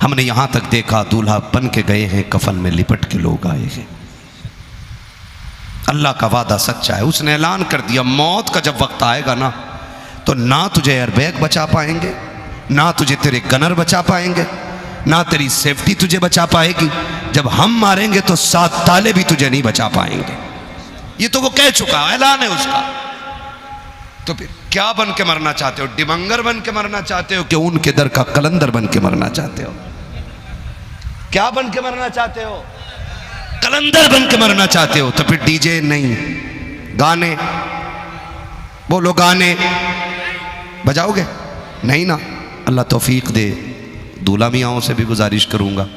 हमने यहाँ तक देखा दूल्हा बन के गए हैं, कफन में लिपट के लोग आए हैं। अल्लाह का वादा सच्चा है, उसने ऐलान कर दिया मौत का जब वक्त आएगा ना तो ना तुझे एयरबैग बचा पाएंगे, ना तुझे तेरे गनर बचा पाएंगे, ना तेरी सेफ्टी तुझे बचा पाएगी। जब हम मारेंगे तो 7 ताले भी तुझे नहीं बचा पाएंगे। ये तो वो कह चुका, ऐलान है उसका। तो फिर क्या बन के मरना चाहते हो? डिमंगर बन के मरना चाहते हो कि उनके दर का कलंदर बन के मरना चाहते हो? क्या बन के मरना चाहते हो? कलंदर बन के मरना चाहते हो? तो फिर डीजे नहीं, गाने बोलो, गाने बजाओगे? नहीं ना। अल्लाह तौफीक दे। दूल्हा मियाँओं से भी गुजारिश करूँगा,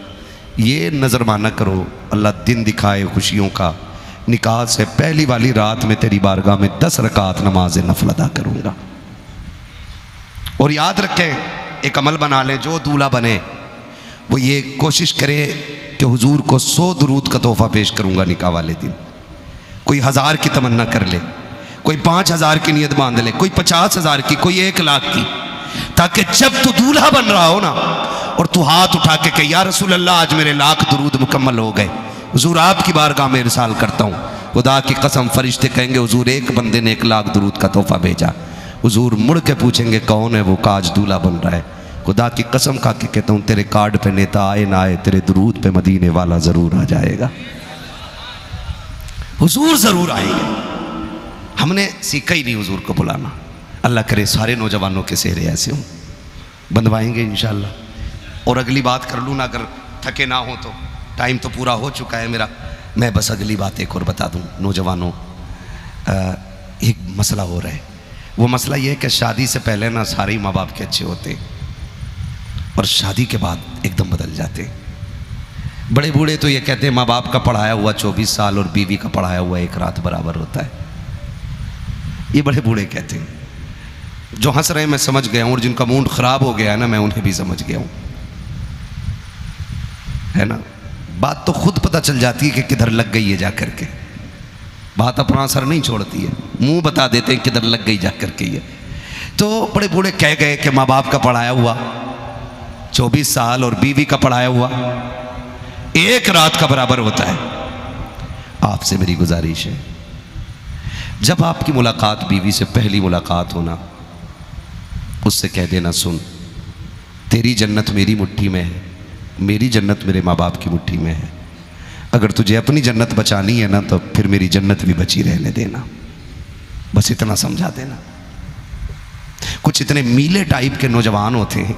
ये नज़र माना करो, अल्लाह दिन दिखाए खुशियों का निकाह से पहली वाली रात में तेरी बारगाह में 10 रकात नमाज नफल अदा करूँगा। और याद रखें, एक अमल बना ले, जो दूल्हा बने वो ये कोशिश करे कि हुजूर को 100 दुरूद का तोहफा पेश करूँगा निकाह वाले दिन। कोई 1000 की तमन्ना कर ले, कोई 5000 की नियत बांध ले, कोई 50,000 की, कोई 1 लाख की, ताकि जब तू दूल्हा बन रहा हो ना और तू हाथ उठा के कहे या रसूल अल्लाह आज मेरे 1,00,000 दुरूद मुकम्मल हो गए, हुजूर आपकी बारगाह में इरसाल करता हूँ। खुदा की कसम फरिश्ते कहेंगे हुजूर एक बंदे ने 1,00,000 दुरूद का तोहफा भेजा। हुजूर मुड़ के पूछेंगे कौन है वो, काज दूल्हा बन रहा है। खुदा की कसम खा के कहता हूँ तेरे कार्ड पे नेता आए ना आए, तेरे दुरूद पे मदीने वाला जरूर आ जाएगा, हुजूर जरूर आएंगे। हमने सीखा ही नहीं हुजूर को बुलाना। अल्लाह करे सारे नौजवानों के सेहरे ऐसे हों, बंधवाएंगे इंशाअल्लाह। और अगली बात कर लूँ ना, अगर थके ना हो तो, टाइम तो पूरा हो चुका है मेरा। मैं बस अगली बात एक और बता दूँ नौजवानों, एक मसला हो रहा है। वो मसला ये है कि शादी से पहले ना सारे ही माँ बाप के अच्छे होते और शादी के बाद एकदम बदल जाते। बड़े बूढ़े तो ये कहते हैं माँ बाप का पढ़ाया हुआ 24 साल और बीवी का पढ़ाया हुआ 1 रात बराबर होता है। ये बड़े बूढ़े कहते हैं। जो हंस रहे हैं मैं समझ गया हूँ, और जिनका मूड ख़राब हो गया है ना मैं उन्हें भी समझ गया हूँ, है ना। बात तो खुद पता चल जाती है कि किधर लग गई है जा करके। बात अपना असर नहीं छोड़ती है, मुंह बता देते हैं किधर लग गई जा करके ये। तो बड़े बूढ़े कह गए कि माँ बाप का पढ़ाया हुआ 24 साल और बीवी का पढ़ाया हुआ 1 रात का बराबर होता है। आपसे मेरी गुजारिश है, जब आपकी मुलाकात बीवी से पहली मुलाकात होना, उससे कह देना सुन तेरी जन्नत मेरी मुट्ठी में है, मेरी जन्नत मेरे माँ बाप की मुट्ठी में है। अगर तुझे अपनी जन्नत बचानी है ना तो फिर मेरी जन्नत भी बची रहने देना। बस इतना समझा देना। कुछ इतने मीले टाइप के नौजवान होते हैं,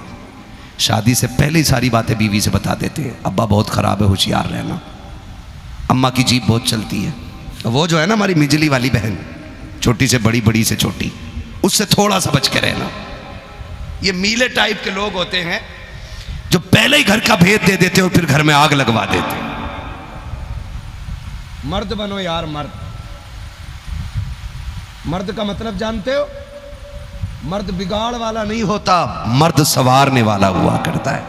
शादी से पहले ही सारी बातें बीवी से बता देते हैं। अब्बा बहुत ख़राब है, होशियार रहना। अम्मा की जीभ बहुत चलती है। वो जो है ना हमारी मिजली वाली बहन, छोटी से बड़ी, बड़ी से छोटी, उससे थोड़ा सा बच के रहना। ये मीले टाइप के लोग होते हैं जो पहले ही घर का भेद दे देते और फिर घर में आग लगवा देते। मर्द बनो यार, मर्द। मर्द का मतलब जानते हो? मर्द बिगाड़ वाला नहीं होता, मर्द संवारने वाला हुआ करता है।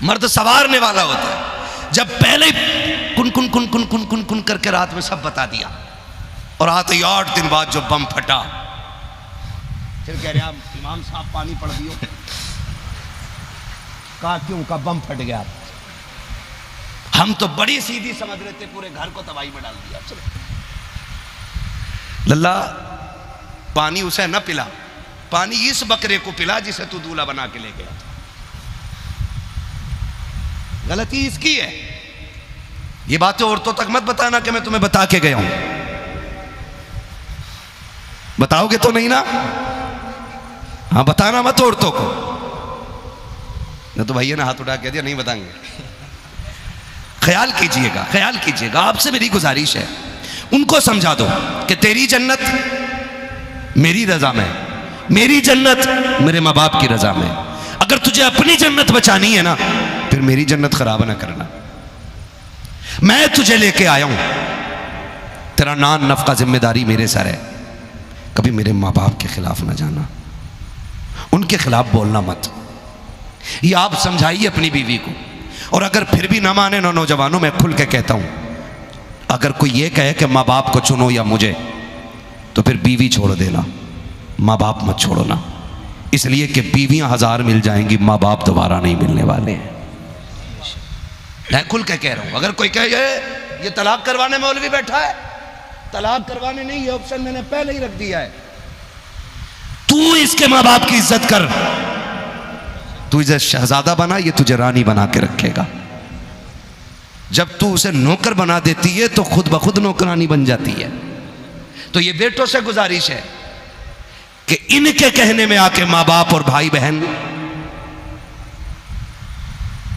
मर्द संवारने वाला होता है। जब पहले ही कुन कुन कुन कुन कुन कुन कुन करके रात में सब बता दिया और आते 8 दिन बाद जो बम फटा, फिर कह रहे इमाम साहब पानी पड़ दियो। कहा क्यों? का बम फट गया। हम तो बड़ी सीधी समझ रहे थे, पूरे घर को तबाही में डाल दिया। चलो लल्ला, पानी उसे न पिला, पानी इस बकरे को पिला जिसे तू दूल्हा बना के ले गया। गलती इसकी है। ये बातें औरतों तक मत बताना कि मैं तुम्हें बता के गया हूं। बताओगे तो नहीं ना? हाँ, बताना मत औरतों को। न तो भैया ने हाथ उठा के दिया नहीं बताएंगे। ख्याल कीजिएगा, ख्याल कीजिएगा। आपसे मेरी गुजारिश है, उनको समझा दो कि तेरी जन्नत मेरी रजा में, मेरी जन्नत मेरे माँ बाप की रजा में। अगर तुझे अपनी जन्नत बचानी है ना, फिर मेरी जन्नत खराब ना करना। मैं तुझे लेके आया हूं, तेरा नान नफका जिम्मेदारी मेरे सर है। कभी मेरे माँ बाप के खिलाफ ना जाना, उनके खिलाफ बोलना मत। ये आप समझाइए अपनी बीवी को। और अगर फिर भी ना माने ना नौजवानों, मैं खुल के कहता हूं, अगर कोई ये कहे कि माँ बाप को चुनो या मुझे, तो फिर बीवी छोड़ देना, माँ बाप मत छोड़ो ना। इसलिए कि बीवियां 1000 मिल जाएंगी, माँ बाप दोबारा नहीं मिलने वाले हैं। मैं खुल के कह रहा हूं। अगर कोई कहे ये तलाक करवाने मौलवी बैठा है, तलाक करवाने नहीं, ये ऑप्शन मैंने पहले ही रख दिया है। तू इसके माँ बाप की इज्जत कर। तू इसे शहजादा बना, ये तुझे रानी बना के रखेगा। जब तू उसे नौकर बना देती है तो खुद ब खुद नौकरानी बन जाती है। तो ये बेटों से गुजारिश है कि इनके कहने में आके माँ बाप और भाई बहन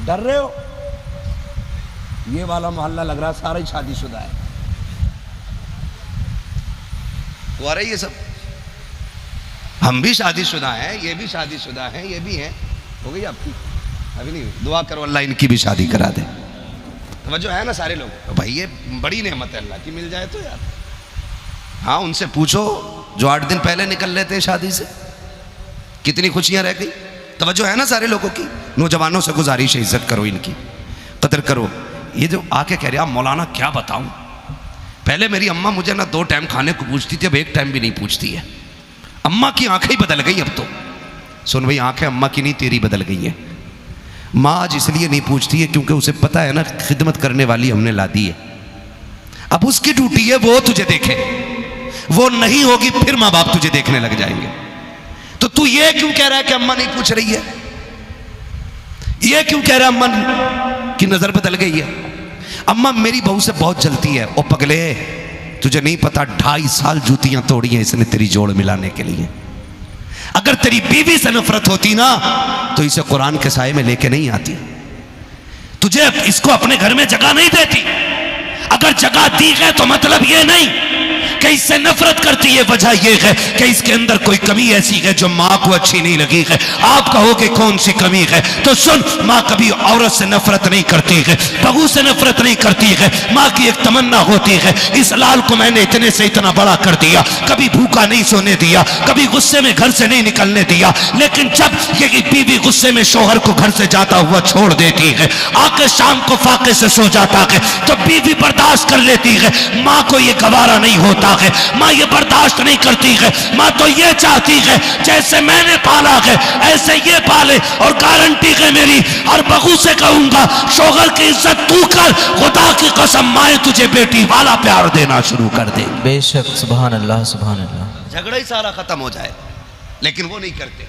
डर रहे हो। ये वाला मोहल्ला लग रहा सारा ही शादीशुदा है। वो आ रही है सब। हम भी शादीशुदा हैं, ये भी शादीशुदा हैं, ये भी हैं। हो गई आपकी? अभी नहीं। दुआ करो अल्लाह इनकी भी शादी करा दे। तवज्जो है ना सारे लोग? तो भाई ये बड़ी नेमत है अल्लाह की, मिल जाए तो यार। हाँ उनसे पूछो जो 8 दिन पहले निकल लेते हैं शादी से, कितनी खुशियां रह गई। तवज्जो है ना सारे लोगों की? नौजवानों से गुजारिश है, इज्जत करो, इनकी कदर करो। ये जो आके कह रहे आप मौलाना क्या बताऊं, पहले मेरी अम्मा मुझे ना 2 टाइम खाने को पूछती थी, अब 1 टाइम भी नहीं पूछती है। अम्मा की आंखें ही बदल गई अब तो। सुन भाई, आंखें अम्मा की नहीं तेरी बदल गई हैं। माँ आज इसलिए नहीं पूछती है क्योंकि उसे पता है ना खिदमत करने वाली हमने ला दी है, अब उसकी ड्यूटी है वो तुझे देखे, वो नहीं होगी फिर माँ बाप तुझे देखने लग जाएंगे। तो तू ये क्यों कह रहा है कि अम्मा नहीं पूछ रही है? ये क्यों कह रहा है अम्मा की नजर बदल गई है? अम्मा मेरी बहू से बहुत जलती है। ओ पगले, तुझे नहीं पता 2.5 साल जूतियां तोड़ी हैं इसने तेरी जोड़ मिलाने के लिए। अगर तेरी बीवी से नफरत होती ना तो इसे कुरान के साए में लेके नहीं आती, तुझे इसको अपने घर में जगह नहीं देती। अगर जगह दी है तो मतलब ये नहीं कि इससे नफरत करती है, वजह यह है कि इसके अंदर कोई कमी ऐसी है जो माँ को अच्छी नहीं लगी है। आप कहोगे कौन सी कमी है? तो सुन, माँ कभी औरत से नफरत नहीं करती है, बहू से नफरत नहीं करती है। माँ की एक तमन्ना होती है, इस लाल को मैंने इतने से इतना बड़ा कर दिया, कभी भूखा नहीं सोने दिया, कभी गुस्से में घर से नहीं निकलने दिया। लेकिन जब ये बीवी गुस्से में शोहर को घर से जाता हुआ छोड़ देती है, आके शाम को फाके से सो जाता है, तो बीवी बर्दाश्त कर लेती है। माँ को ये गवारा नहीं होता है, माँ ये बर्दाश्त नहीं करती है। माँ तो ये चाहती है जैसे मैंने पाला है ऐसे ये पाले, और गारंटी है मेरी, और बहू से कहूंगा शोहर की इज्जत तू कर, खुदा की कसम माए तुझे बेटी वाला प्यार देना शुरू कर दे। बेशक, सुभान अल्लाह सुभान अल्लाह। झगड़ा ही सारा खत्म हो जाए, लेकिन वो नहीं करते,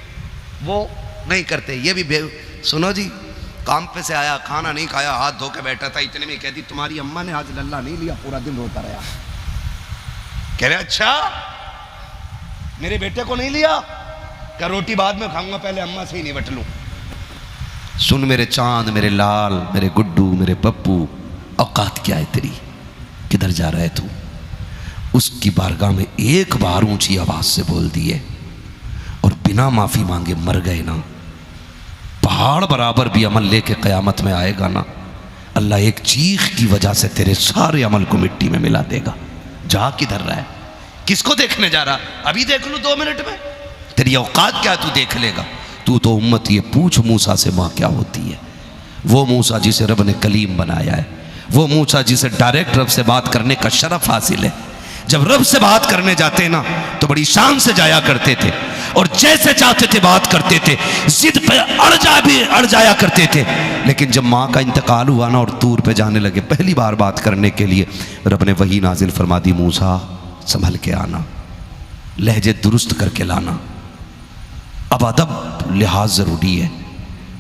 वो नहीं करते। ये भी सुनो जी, काम पे से आया, खाना नहीं खाया, हाथ धो के बैठा था, इतने में कहती तुम्हारी अम्मा ने आज लल्ला नहीं लिया, पूरा दिन रोता रहा। कह रहे अच्छा मेरे बेटे को नहीं लिया? क्या रोटी बाद में खाऊंगा, पहले अम्मा से ही निपट लूं। सुन मेरे चांद, मेरे लाल, मेरे गुड्डू, मेरे पप्पू, औकात क्या है तेरी? किधर जा रहा है तू? उसकी बारगाह में एक बार ऊंची आवाज से बोल दिए और बिना माफी मांगे मर गए ना, पहाड़ बराबर भी अमल लेके कयामत में आएगा ना, अल्लाह एक चीख की वजह से तेरे सारे अमल को मिट्टी में मिला देगा। जा किधर रहा है? किसको देखने जा रहा? अभी देख लूं 2 मिनट में, तेरी औकात क्या तू देख लेगा। तू तो उम्मत ये पूछ मूसा से माँ क्या होती है। वो मूसा जिसे रब ने कलीम बनाया है, वो मूसा जिसे डायरेक्ट रब से बात करने का शरफ हासिल है। जब रब से बात करने जाते ना तो बड़ी शान से जाया करते थे और जैसे चाहते थे बात करते थे, जिद पे अड़ जाया करते थे। लेकिन जब माँ का इंतकाल हुआ ना और तूर पे जाने लगे, पहली बार बात करने के लिए रब ने वही नाजिल फरमा दी, मूसा संभल के आना, लहजे दुरुस्त करके लाना, अब अदब लिहाज ज़रूरी है।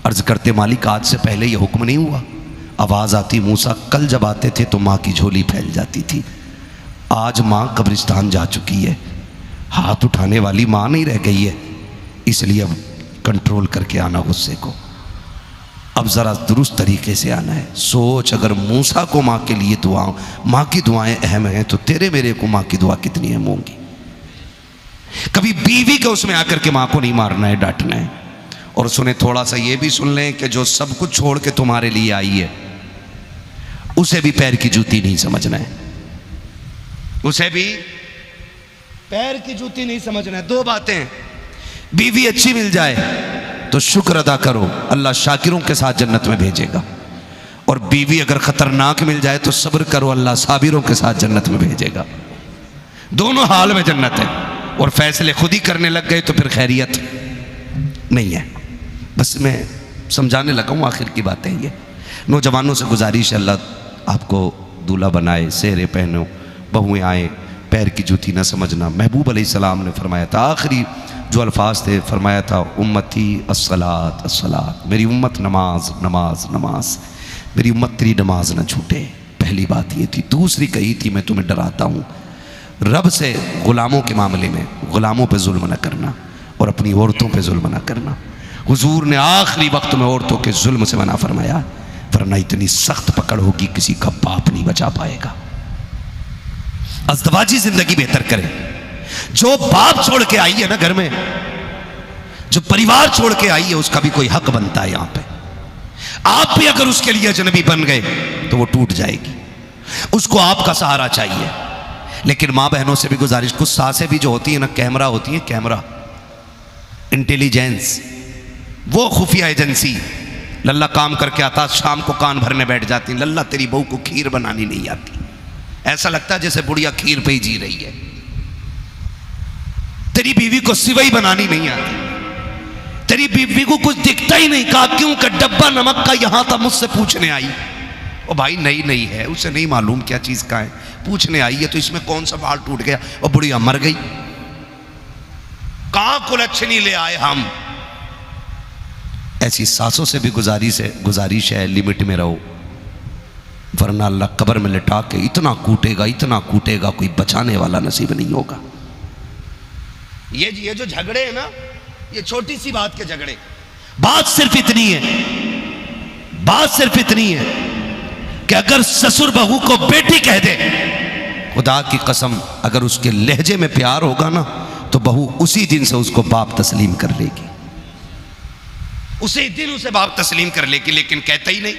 अर्ज करते मालिक आज से पहले ये हुक्म नहीं हुआ? आवाज़ आती मूसा कल जब आते थे तो माँ की झोली फैल जाती थी, आज माँ कब्रिस्तान जा चुकी है, हाथ उठाने वाली माँ नहीं रह गई है, इसलिए अब कंट्रोल करके आना गुस्से को, अब ज़रा दुरुस्त तरीके से आना है। सोच अगर मूसा को माँ के लिए दुआ, माँ की दुआएं अहम हैं, तो तेरे मेरे को माँ की दुआ कितनी अहम होंगी। कभी बीवी के उसमें आकर के माँ को नहीं मारना है, डांटना है। और सुने, थोड़ा सा ये भी सुन लें कि जो सब कुछ छोड़ के तुम्हारे लिए आई है उसे भी पैर की जूती नहीं समझना है, उसे भी पैर की जूती नहीं समझना है। 2 बातें, बीवी अच्छी मिल जाए तो शुक्र अदा करो, अल्लाह शाकिरों के साथ जन्नत में भेजेगा, और बीवी अगर खतरनाक मिल जाए तो सब्र करो, अल्लाह साबिरों के साथ जन्नत में भेजेगा। दोनों हाल में जन्नत है। और फैसले खुद ही करने लग गए तो फिर खैरियत नहीं है। बस मैं समझाने लगा हूँ, आखिर की बात है ये। नौजवानों से गुजारिश है, अल्लाह आपको दूल्हा बनाए, सेहरे पहनो, बहुएं आए, पैर की जूती ना समझना। महबूब अलैहिस्सलाम ने फरमाया था, आखिरी जो अल्फाज थे, फरमाया था उम्मती अस्सलात अस्सलात, मेरी उम्मत नमाज नमाज नमाज, मेरी उम्मत तेरी नमाज ना छूटे। पहली बात ये थी। दूसरी कही थी, मैं तुम्हें डराता हूँ रब से ग़ुलामों के मामले में, ग़ुलामों पे जुल्म न करना और अपनी औरतों पे जुल्म न करना। हुजूर ने आखिरी वक्त में औरतों के जुल्म से मना फरमाया, वरना इतनी सख्त पकड़ होगी किसी का बाप नहीं बचा पाएगा। अज़दवाजी जिंदगी बेहतर करे। जो बाप छोड़ के आई है ना घर में, जो परिवार छोड़ के आई है, उसका भी कोई हक बनता है यहाँ पे। आप भी अगर उसके लिए अजनबी बन गए तो वो टूट जाएगी, उसको आपका सहारा चाहिए। लेकिन माँ बहनों से भी गुजारिश, कुछ सासें भी जो होती है ना, कैमरा होती है, कैमरा, इंटेलिजेंस, वो खुफिया एजेंसी। लल्ला काम करके आता, शाम को कान भरने बैठ जाती, लल्ला तेरी बहू को खीर बनानी नहीं आती। ऐसा लगता है जैसे बुढ़िया खीर पे ही जी रही है। तेरी बीवी को सिवई बनानी नहीं आती, तेरी बीवी को कुछ दिखता ही नहीं। कहा क्यों? का डब्बा नमक का यहां था, मुझसे पूछने आई। ओ भाई नई नई है, उसे नहीं मालूम क्या चीज का है, पूछने आई है तो इसमें कौन सा बाल टूट गया, और बुढ़िया मर गई। कहां कुलच्छनी ले आए हम। ऐसी सासों से भी गुजारिश है, लिमिट में रहो, वरना अल्लाह कब्र में लिटा के इतना कूटेगा कोई बचाने वाला नसीब नहीं होगा। ये जो झगड़े हैं ना, ये छोटी सी बात के झगड़े, बात सिर्फ इतनी है कि अगर ससुर बहू को बेटी कह दे, खुदा की कसम अगर उसके लहजे में प्यार होगा ना तो बहू उसी दिन से उसको बाप तस्लीम कर लेगी, उसी दिन उसे बाप तस्लीम कर लेगी। लेकिन कहते ही नहीं।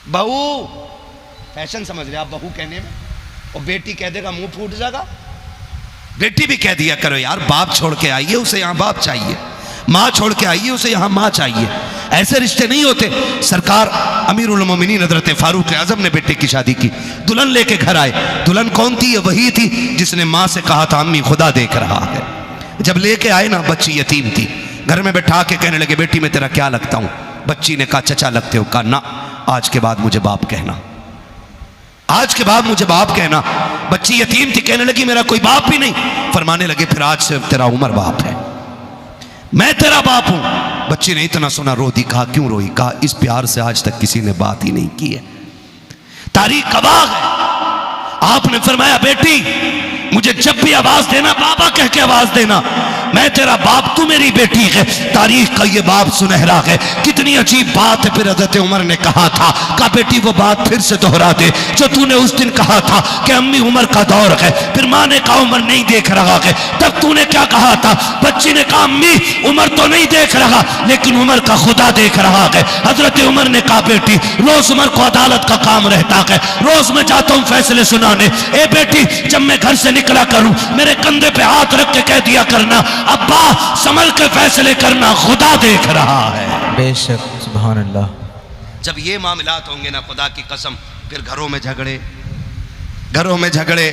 बहू फैशन समझ रहे आप बहू कहने में, और बेटी कह देगा मुंह फूट जाएगा। बेटी भी कह दिया करो यार, बाप छोड़ के आई है उसे यहां बाप चाहिए, माँ छोड़ के आई है उसे यहां माँ चाहिए। ऐसे रिश्ते नहीं होते। सरकार अमीरुल मोमिनीन हज़रत फारूक आज़म ने बेटे की शादी की, दुल्हन लेके घर आए। दुल्हन कौन थी? ये वही थी जिसने माँ से कहा था अम्मी खुदा देख रहा है। जब लेके आए ना, बच्ची यतीम थी, घर में बैठा के कहने लगे बेटी मैं तेरा क्या लगता हूं? बच्ची ने कहा चचा लगते हो। कहा ना, आज के बाद मुझे बाप कहना, आज के बाद मुझे बाप कहना। बच्ची यतीम थी, कहने लगी मेरा कोई बाप भी नहीं। फरमाने लगे फिर आज से तेरा उमर बाप है, मैं तेरा बाप हूं। बच्ची ने इतना सुना, रो दी। कहा क्यों रोई? कहा इस प्यार से आज तक किसी ने बात ही नहीं की है, तारीख गवाह है। आपने फरमाया बेटी मुझे जब भी आवाज देना बाबा कह के आवाज देना, मैं तेरा बाप, तू मेरी बेटी है। तारीख का ये बाप सुनहरा है। कितनी अजीब बात है। फिर हज़रत उमर ने कहा था, कहा बेटी वो बात फिर से दोहरा दे जो तूने उस दिन कहा था कि अम्मी उमर का दौर है। फिर माँ ने कहा उमर नहीं देख रहा है, तब तूने क्या कहा था? बच्ची ने कहा अम्मी उमर तो नहीं देख रहा, लेकिन उमर का खुदा देख रहा है। हजरत उमर ने कहा बेटी रोज उमर को अदालत का काम रहता है, रोज मैं जाता हूँ फैसले सुनाने। ए बेटी जब मैं घर से निकला करूं मेरे कंधे पे हाथ रख के कह दिया करना अब्बा संभल के फैसले करना, खुदा देख रहा है। बेशक, सुभान अल्लाह। जब ये मामलात होंगे ना, खुदा की कसम, फिर घरों में झगड़े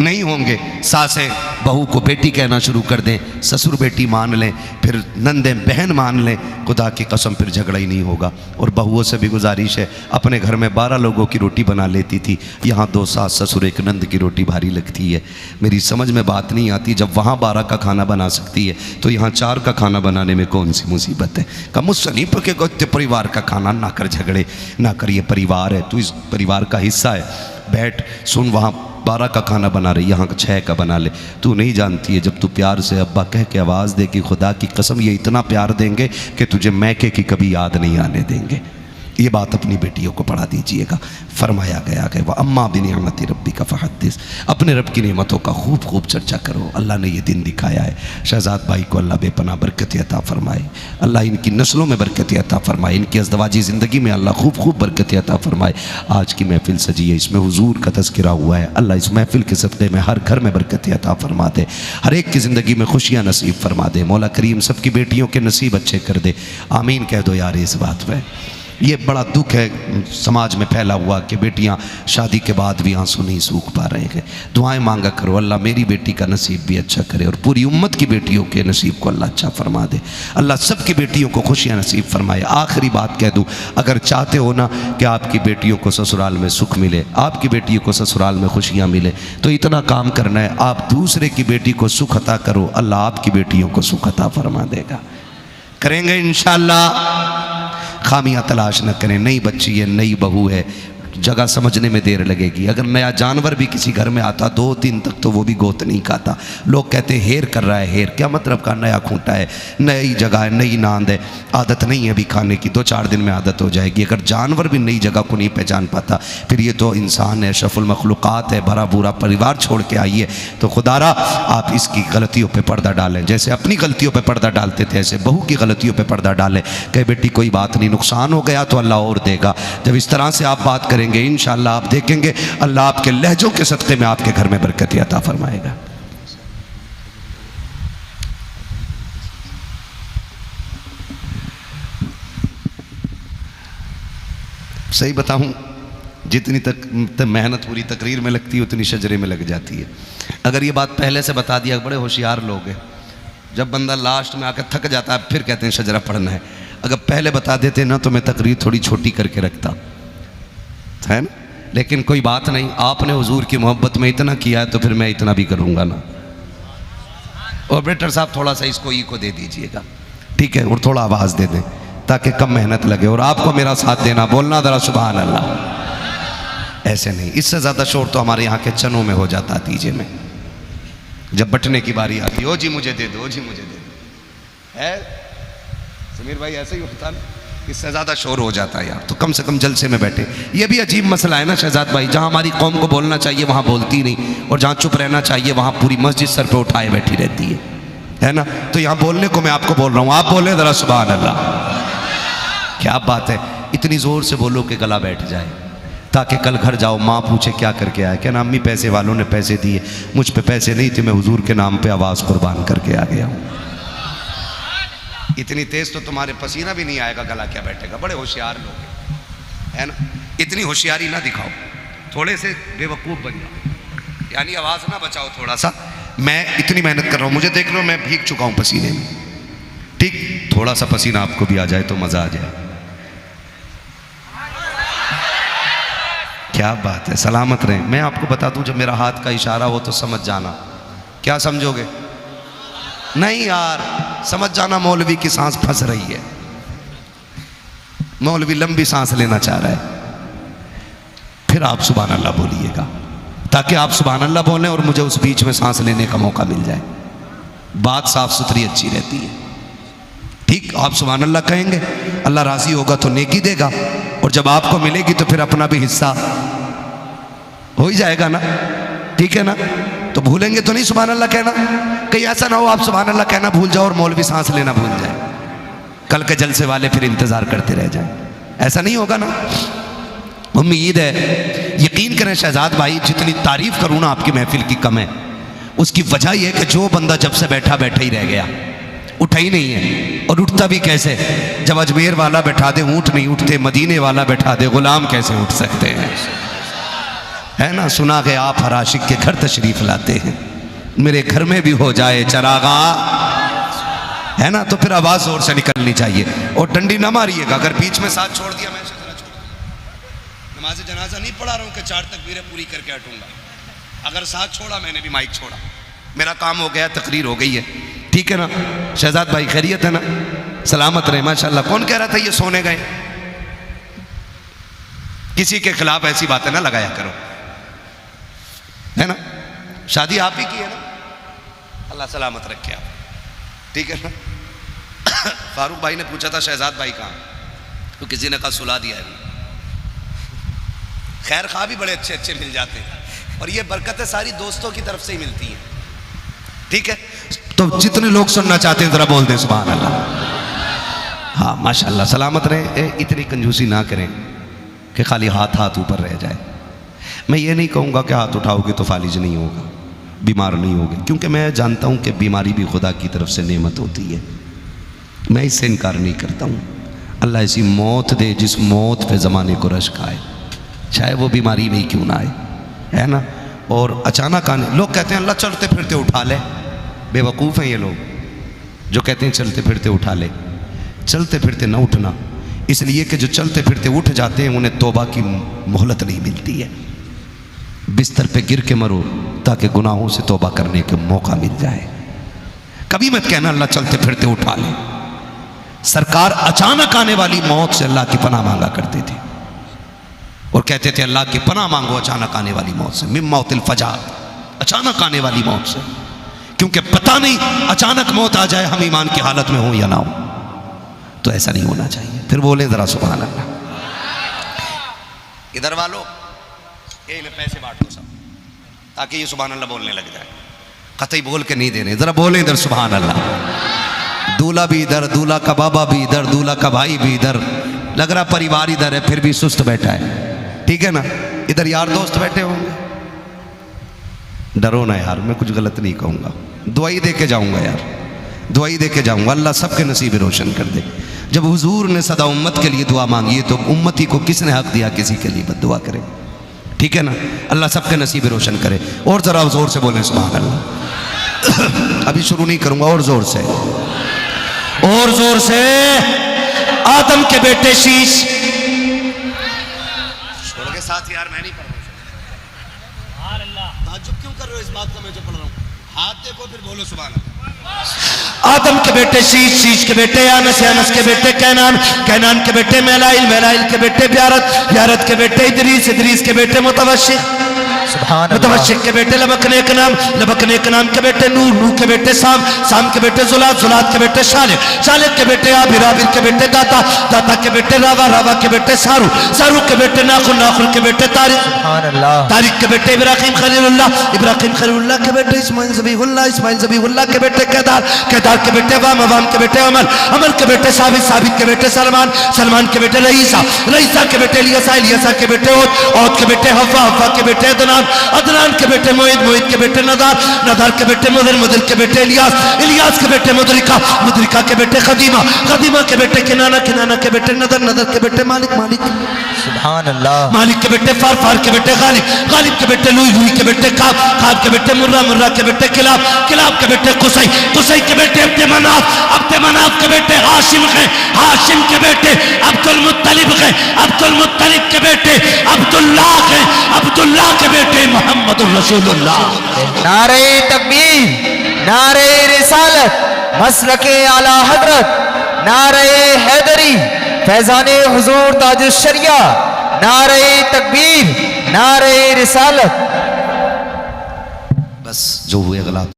नहीं होंगे। सासें बहू को बेटी कहना शुरू कर दें, ससुर बेटी मान लें, फिर नंदे बहन मान लें, खुदा की कसम फिर झगड़ा ही नहीं होगा। और बहुओं से भी गुजारिश है, अपने घर में 12 लोगों की रोटी बना लेती थी, यहाँ 2 सास ससुर एक नंद की रोटी भारी लगती है। मेरी समझ में बात नहीं आती, जब वहाँ 12 का खाना बना सकती है तो यहाँ 4 का खाना बनाने में कौन सी मुसीबत है। का मुझसे नहीं पके गोते परिवार का खाना ना कर झगड़े, ना कर, ये परिवार है, तू इस परिवार का हिस्सा है, बैठ सुन, वहाँ 12 का खाना बना रही, यहाँ 6 का बना ले। तू नहीं जानती है जब तू प्यार से अब्बा कह के आवाज़ दे कि खुदा की कसम ये इतना प्यार देंगे कि तुझे मैके की कभी याद नहीं आने देंगे। ये बात अपनी बेटियों को पढ़ा दीजिएगा। फरमाया गया कि वह अम्मा बिनिअमति रब्बी का फहद्दिस, अपने रब की नेमतों का खूब खूब चर्चा करो। अल्लाह ने ये दिन दिखाया है। शहजाद भाई को अल्लाह बेपनाह बरकत अता फरमाए, अल्लाह इनकी नस्लों में बरकत अता फरमाए, इनकी अज़दवाजी ज़िंदगी में अल्लाह खूब खूब बरकत अता फरमाए। आज की महफिल सजी है, इसमें हुजूर का तज़किरा हुआ है। अल्लाह इस महफिल के सदक़े में हर घर में बरकत अता फरमा दे, हर एक की ज़िंदगी में खुशियाँ नसीब फरमा दे। मौला करीम सबकी बेटियों के नसीब अच्छे कर दे। आमीन कह दो यार इस बात पर। ये बड़ा दुख है समाज में फैला हुआ कि बेटियां शादी के बाद भी आंसू नहीं सूख पा रहे हैं। दुआएं मांगा करो, अल्लाह मेरी बेटी का नसीब भी अच्छा करे और पूरी उम्मत की बेटियों के नसीब को अल्लाह अच्छा फरमा दे। अल्लाह सबकी बेटियों को खुशियां नसीब फरमाए। आखिरी बात कह दूं, अगर चाहते हो ना कि आपकी बेटियों को ससुराल में सुख मिले, आपकी बेटियों को ससुराल में खुशियाँ मिले, तो इतना काम करना है, आप दूसरे की बेटी को सुख अता करो, अल्लाह आपकी बेटियों को सुख अता फरमा देगा। करेंगे इंशाअल्लाह। खामियां तलाश न करें। नई बच्ची है, नई बहू है, जगह समझने में देर लगेगी। अगर नया जानवर भी किसी घर में आता 2-3 तक तो वो भी गोत नहीं खाता। लोग कहते हैं हेर कर रहा है। हेर क्या मतलब का? नया खूंटा है, नई जगह है, नई नांद है, आदत नहीं है अभी खाने की, 2-4 दिन में आदत हो जाएगी। अगर जानवर भी नई जगह को नहीं पहचान पाता, फिर ये तो इंसान है, अशरफुल मखलूक़ात है, भरा पूरा परिवार छोड़ के आइए। तो खुदारा आप इसकी गलतियों पे पर्दा डालें, जैसे अपनी गलतियों पे पर्दा डालते थे ऐसे बहू की गलतियों पे पर्दा डालें। कहे बेटी कोई बात नहीं, नुकसान हो गया तो अल्लाह और देगा। जब इस तरह से आप बात करेंगे इंशाअल्लाह आप देखेंगे अल्लाह आपके लहजों के सदक़े में आपके घर में बरकत अता फरमाएगा। सही बताऊं, जितनी तक मेहनत पूरी तकरीर में लगती है उतनी शजरे में लग जाती है। अगर ये बात पहले से बता दिया, बड़े होशियार लोग हैं, जब बंदा लास्ट में आकर थक जाता है फिर कहते हैं शजरा पढ़ना है। अगर पहले बता देते ना तो मैं तकरीर थोड़ी छोटी करके रखता है ना। लेकिन कोई बात नहीं, आपने हुजूर की मोहब्बत में इतना किया है तो फिर मैं इतना भी करूँगा ना। ऑपरेटर साहब थोड़ा सा इसको ई को दे दीजिएगा, ठीक है, और थोड़ा आवाज़ दे दें ताकि कम मेहनत लगे। और आपको मेरा साथ देना, बोलना ज़रा सुभान अल्लाह। ऐसे नहीं, इससे ज़्यादा शोर तो हमारे यहाँ के चनों में हो जाता तीजे में। जब बटने की बारी आती, ओ जी मुझे दे दो, ओ जी मुझे दे दो, है समीर भाई ऐसे ही होता ना, इससे ज़्यादा शोर हो जाता है यार। तो कम से कम जलसे में बैठे। ये भी अजीब मसला है ना शहजाद भाई, जहाँ हमारी कौम को बोलना चाहिए वहाँ बोलती नहीं, और जहाँ चुप रहना चाहिए वहाँ पूरी मस्जिद सर पे उठाए बैठी रहती है ना। तो यहाँ बोलने को मैं आपको बोल रहा हूँ, आप बोले ज़रा सुभान अल्लाह। क्या बात है, इतनी ज़ोर से बोलो कि गला बैठ जाए, ताकि कल घर जाओ माँ पूछे क्या करके आया, क्या ना अम्मी पैसे वालों ने पैसे दिए, मुझ पे पैसे नहीं थे, मैं हुजूर के नाम पे आवाज़ कुर्बान करके आ गया हूँ। इतनी तेज़ तो तुम्हारे पसीना भी नहीं आएगा, गला क्या बैठेगा। बड़े होशियार लोग है ना, इतनी होशियारी ना दिखाओ, थोड़े से बेवकूफ़ बन जाओ, यानी आवाज़ ना बचाओ थोड़ा सा। मैं इतनी मेहनत कर रहा हूँ, मुझे देख लो मैं भीग चुका हूँ पसीने में, ठीक, थोड़ा सा पसीना आपको भी आ जाए तो मज़ा आ जाए। क्या बात है, सलामत रहें। मैं आपको बता दूं, जब मेरा हाथ का इशारा हो तो समझ जाना। क्या समझोगे? नहीं यार, समझ जाना मौलवी की सांस फंस रही है, मौलवी लंबी सांस लेना चाह रहा है। फिर आप सुभान अल्लाह बोलिएगा, ताकि आप सुभान अल्लाह बोलें और मुझे उस बीच में सांस लेने का मौका मिल जाए। बात साफ सुथरी अच्छी रहती है, ठीक। आप सुभान अल्लाह कहेंगे, अल्लाह राजी होगा तो नेकी देगा, और जब आपको मिलेगी तो फिर अपना भी हिस्सा हो ही जाएगा ना, ठीक है ना। तो भूलेंगे तो नहीं सुभान अल्लाह कहना, कहीं ऐसा ना हो आप सुभान अल्लाह कहना भूल जाओ और मौलवी सांस लेना भूल जाए, कल के जलसे वाले फिर इंतजार करते रह जाए। ऐसा नहीं होगा ना। उम्मीद है, यकीन करें शहजाद भाई, जितनी तारीफ करूँ ना आपकी महफिल की कम है। उसकी वजह यह है कि जो बंदा जब से बैठा बैठा ही रह गया, उठा ही नहीं है। और उठता भी कैसे? जब अजमेर वाला बैठा दे ऊँट नहीं उठते, मदीने वाला बैठा दे गुलाम कैसे उठ सकते हैं, है ना। सुना के आप हर आशिक के घर तशरीफ लाते हैं, मेरे घर में भी हो जाए चरागा, है ना। तो फिर आवाज़ जोर से निकलनी चाहिए, और डंडी ना मारिएगा। अगर बीच में साथ छोड़ दिया, मैं नमाज जनाजा नहीं पढ़ा रहा हूँ कि 4 तकबीरें पूरी करके हटूंगा। अगर साथ छोड़ा, मैंने भी माइक छोड़ा, मेरा काम हो गया, तकरीर हो गई है, ठीक है ना। शहजाद भाई खैरियत है ना, सलामत रहे माशाल्लाह। कौन कह रहा था ये सोने गए? किसी के खिलाफ ऐसी बातें ना लगाया करो, है ना। शादी आप ही की है ना, अल्लाह सलामत रखे आप, ठीक है ना। फारूक भाई ने पूछा था शहजाद भाई कहाँ, तो किसी ने कहा सुला दिया है। खैर खा भी बड़े अच्छे अच्छे मिल जाते हैं, और ये बरकतें सारी दोस्तों की तरफ से ही मिलती हैं, ठीक है। तो जितने लोग सुनना चाहते हैं जरा बोल दें सुभान अल्लाह। हाँ माशाल्लाह, सलामत रहे। इतनी कंजूसी ना करें कि खाली हाथ हाथ ऊपर रह जाए। मैं ये नहीं कहूँगा कि हाथ उठाओगे तो फालिज नहीं होगा, बीमार नहीं होगे, क्योंकि मैं जानता हूँ कि बीमारी भी खुदा की तरफ से नेमत होती है, मैं इससे इनकार नहीं करता हूँ। अल्लाह ऐसी मौत दे जिस मौत पे ज़माने को रश्क आए, चाहे वो बीमारी में ही क्यों ना आए, है ना। और अचानक आने, लोग कहते हैं अल्लाह चलते फिरते उठा ले। बेवकूफ़ हैं ये लोग जो कहते हैं चलते फिरते उठा ले। चलते फिरते न उठना, इसलिए कि जो चलते फिरते उठ जाते हैं उन्हें तौबा की मोहलत नहीं मिलती है। बिस्तर पे गिर के मरो ताकि गुनाहों से तौबा करने का मौका मिल जाए। कभी मत कहना अल्लाह चलते फिरते उठा ले। सरकार अचानक आने वाली मौत से अल्लाह की पनाह मांगा करते थे। और कहते थे अल्लाह की पनाह मांगो अचानक आने वाली मौत से, मिम मौतिल फजा, अचानक आने वाली मौत से, क्योंकि पता नहीं अचानक मौत आ जाए हम ईमान की हालत में हो या ना हो। तो ऐसा नहीं होना चाहिए। फिर बोले जरा सुभान अल्लाह। इधर वालों ये इन्हें पैसे बांट दो सब, ताकि ये सुभान अल्लाह बोलने लग जाए। कतई बोल के नहीं देने, जरा बोले इधर सुभान अल्लाह। दूल्हा भी इधर, दूल्हा का बाबा भी इधर, दूल्हा का भाई भी इधर, लग रहा परिवार इधर है फिर भी सुस्त बैठा है, ठीक है ना। इधर यार दोस्त बैठे होंगे, डरो ना यार, मैं कुछ गलत नहीं कहूँगा, दुआई दे के जाऊँगा यार, दुआई दे के जाऊँगा। अल्लाह सबके नसीब रोशन कर दे। जब हुजूर ने सदा उम्मत के लिए दुआ मांगी है तो उम्मती को किसने हक दिया किसी के लिए बद्दुआ करे, ठीक है ना। अल्लाह सबके नसीब रोशन करे। और ज़रा ज़ोर से बोलें सुभान अल्लाह। अभी शुरू नहीं करूँगा, और ज़ोर से, और ज़ोर से। आदम के बेटे शीश के साथ यार मैं नहीं पढ़ रहा, ताज्जुब क्यों कर रहे हो इस बात का, मैं जो पढ़ रहा हूँ। हाथ देखो फिर बोलो सुभान अल्लाह। आदम के बेटे शीश, शीश के बेटे यानस, यानस के बेटे कैनान, कैनान के बेटे मेलाइल, मेलाइल के बेटे ब्यारत, ब्यारत के बेटे इदरीस, इदरीस के बेटे मुतवशिक, मुतवशिक के बेटे लबकने के नाम, लबकने के नाम के बेटे नूह, नूह के बेटे साम, साम के बेटे जुलात, जुलात के बेटे शालिक, शालिक के बेटे आबिर, आबिर के बेटे दाता, दाता के बेटे रावा, रावा के बेटे सारू, सारू के बेटे नाखुन, नाखुन के बेटे तारिक, तारिक के बेटे इब्राहिम खलीलुल्लाह, इब्राहिम खलीलुल्लाह के बेटे इस्माइल ज़बीहुल्लाह, इस्माइल ज़बीहुल्लाह के बेटे केदार, केदार के बेटे वाम, वाम के बेटे अमल, अमल के बेटे साबित, साबित के बेटे सलमान, सलमान के बेटे रईसा, रईसा के बेटे इलियासा, इलियासा के बेटे औद, औद के बेटे हव्वा, हव्वा के बेटे अदनान, अदनान के बेटे मोहित, मोहित के बेटे नदार, नदार के बेटे मुदर, मुदर के बेटे इलियास, इलियास के बेटे मुदरिका, मुदरिका के बेटे खदीमा, खदीमा के बेटे किनाना, किनाना के बेटे नदर, नदर के बेटे मालिक, मालिक सुभान अल्लाह, मालिक के बेटे फार, फार के बेटे गालिब, गालिब के बेटे लुई, लुई के बेटे काब, काब के बेटे मुर्रा, मुर्रा के बेटे किलाब, किलाब के बेटे कुसई, कुसई के बेटे अब्दे मनाफ, अब्दे मनाफ के बेटे हाशिम हैं, हाशिम के बेटे अब्दुल मुत्तलिब हैं, अब्दुल मुत्तलिब के बेटे अब्दुल्लाह हैं, अब्दुल्लाह के बेटे मोहम्मदुर रसूलुल्लाह। नारे तकबीर, नारे रिसालत, मसलके आला हजरत, नारे हैदरी, फैजाने हुजूर ताजुश शरिया, नारे तकबीर, नारे रिसालत। बस जो हुए गलत